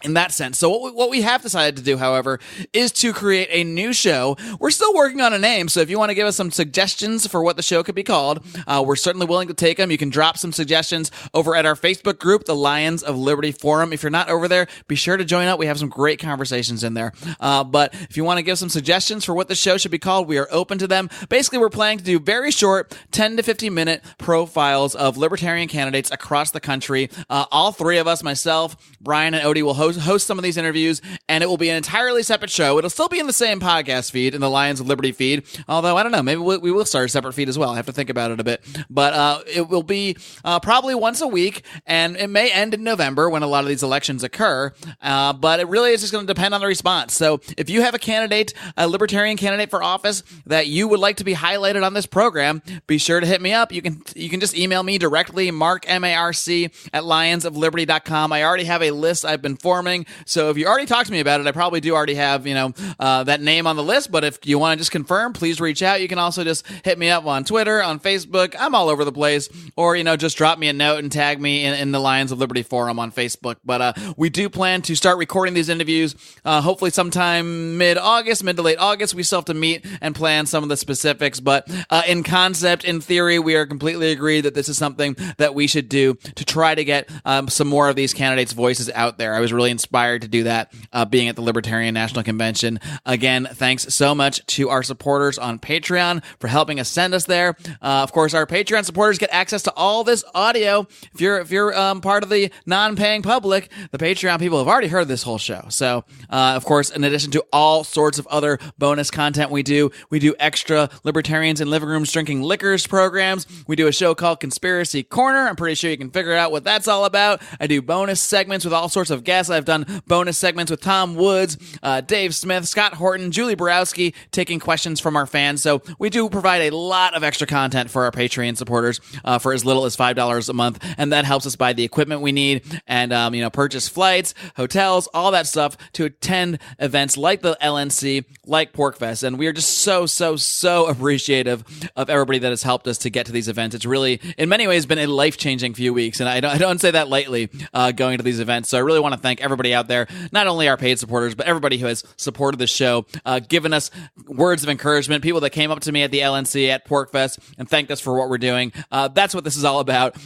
in that sense. So what we have decided to do, however, is to create a new show. We're still working on a name, so if you want to give us some suggestions for what the show could be called, we're certainly willing to take them. You can drop some suggestions over at our Facebook group, the Lions of Liberty Forum. If you're not over there, be sure to join up. We have some great conversations in there. But if you want to give some suggestions for what the show should be called, we are open to them. Basically, we're planning to do very short 10 to 15 minute profiles of libertarian candidates across the country. All three of us, myself, Brian, and Odie, will host host some of these interviews, and it will be an entirely separate show. It'll still be in the same podcast feed, in the Lions of Liberty feed, although I don't know, maybe we will start a separate feed as well. I have to think about it a bit. But it will be probably once a week, and it may end in November when a lot of these elections occur, but it really is just going to depend on the response. So if you have a candidate, a libertarian candidate for office that you would like to be highlighted on this program, be sure to hit me up. You can just email me directly, Marc, M-A-R-C, at lionsofliberty.com. I already have a list I've been forming, so if you already talked to me about it, I probably do already have, that name on the list, but if you want to just confirm, please reach out. You can also just hit me up on Twitter, on Facebook. I'm all over the place, or, just drop me a note and tag me in the Lions of Liberty forum on Facebook. But we do plan to start recording these interviews, hopefully sometime mid to late August. We still have to meet and plan some of the specifics, but in concept, in theory, we are completely agreed that this is something that we should do to try to get some more of these candidates' voices out there. I was really inspired to do that being at the Libertarian National Convention. Again, thanks so much to our supporters on Patreon for helping us send us there. Of course, our Patreon supporters get access to all this audio. If you're part of the non-paying public, the Patreon people have already heard this whole show. So, of course, in addition to all sorts of other bonus content we do extra Libertarians in Living Rooms Drinking Liquors programs. We do a show called Conspiracy Corner. I'm pretty sure you can figure out what that's all about. I do bonus segments with all sorts of guests. I've done bonus segments with Tom Woods, Dave Smith, Scott Horton, Julie Borowski, taking questions from our fans. So we do provide a lot of extra content for our Patreon supporters for as little as $5 a month, and that helps us buy the equipment we need and purchase flights, hotels, all that stuff to attend events like the LNC, like PorkFest. And we are just so appreciative of everybody that has helped us to get to these events. It's really, in many ways, been a life-changing few weeks, and I don't say that lightly going to these events. So I really want to thank everybody out there, not only our paid supporters, but everybody who has supported the show, given us words of encouragement, people that came up to me at the LNC, at PorkFest, and thanked us for what we're doing. That's what this is all about.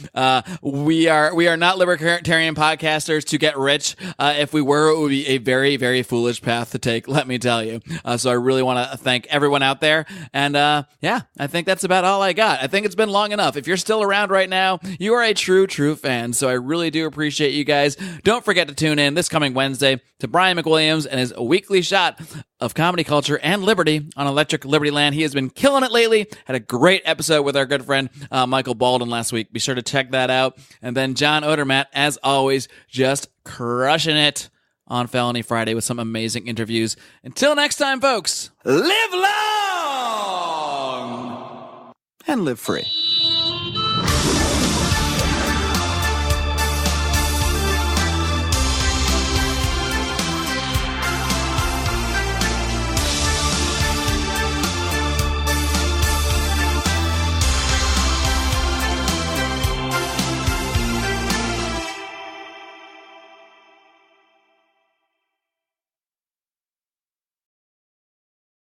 We are not libertarian podcasters to get rich. If we were, it would be a very, very foolish path to take, let me tell you. So I really want to thank everyone out there. And I think that's about all I got. I think it's been long enough. If you're still around right now, you are a true fan. So I really do appreciate you guys. Don't forget to tune in this coming Wednesday to Brian McWilliams and his weekly shot of comedy culture and liberty on Electric Liberty Land. He has been killing it lately. Had a great episode with our good friend Michael Baldwin last week. Be sure to check that out. And then John Odermatt, as always, just crushing it on Felony Friday with some amazing interviews. Until next time, folks, live long and live free.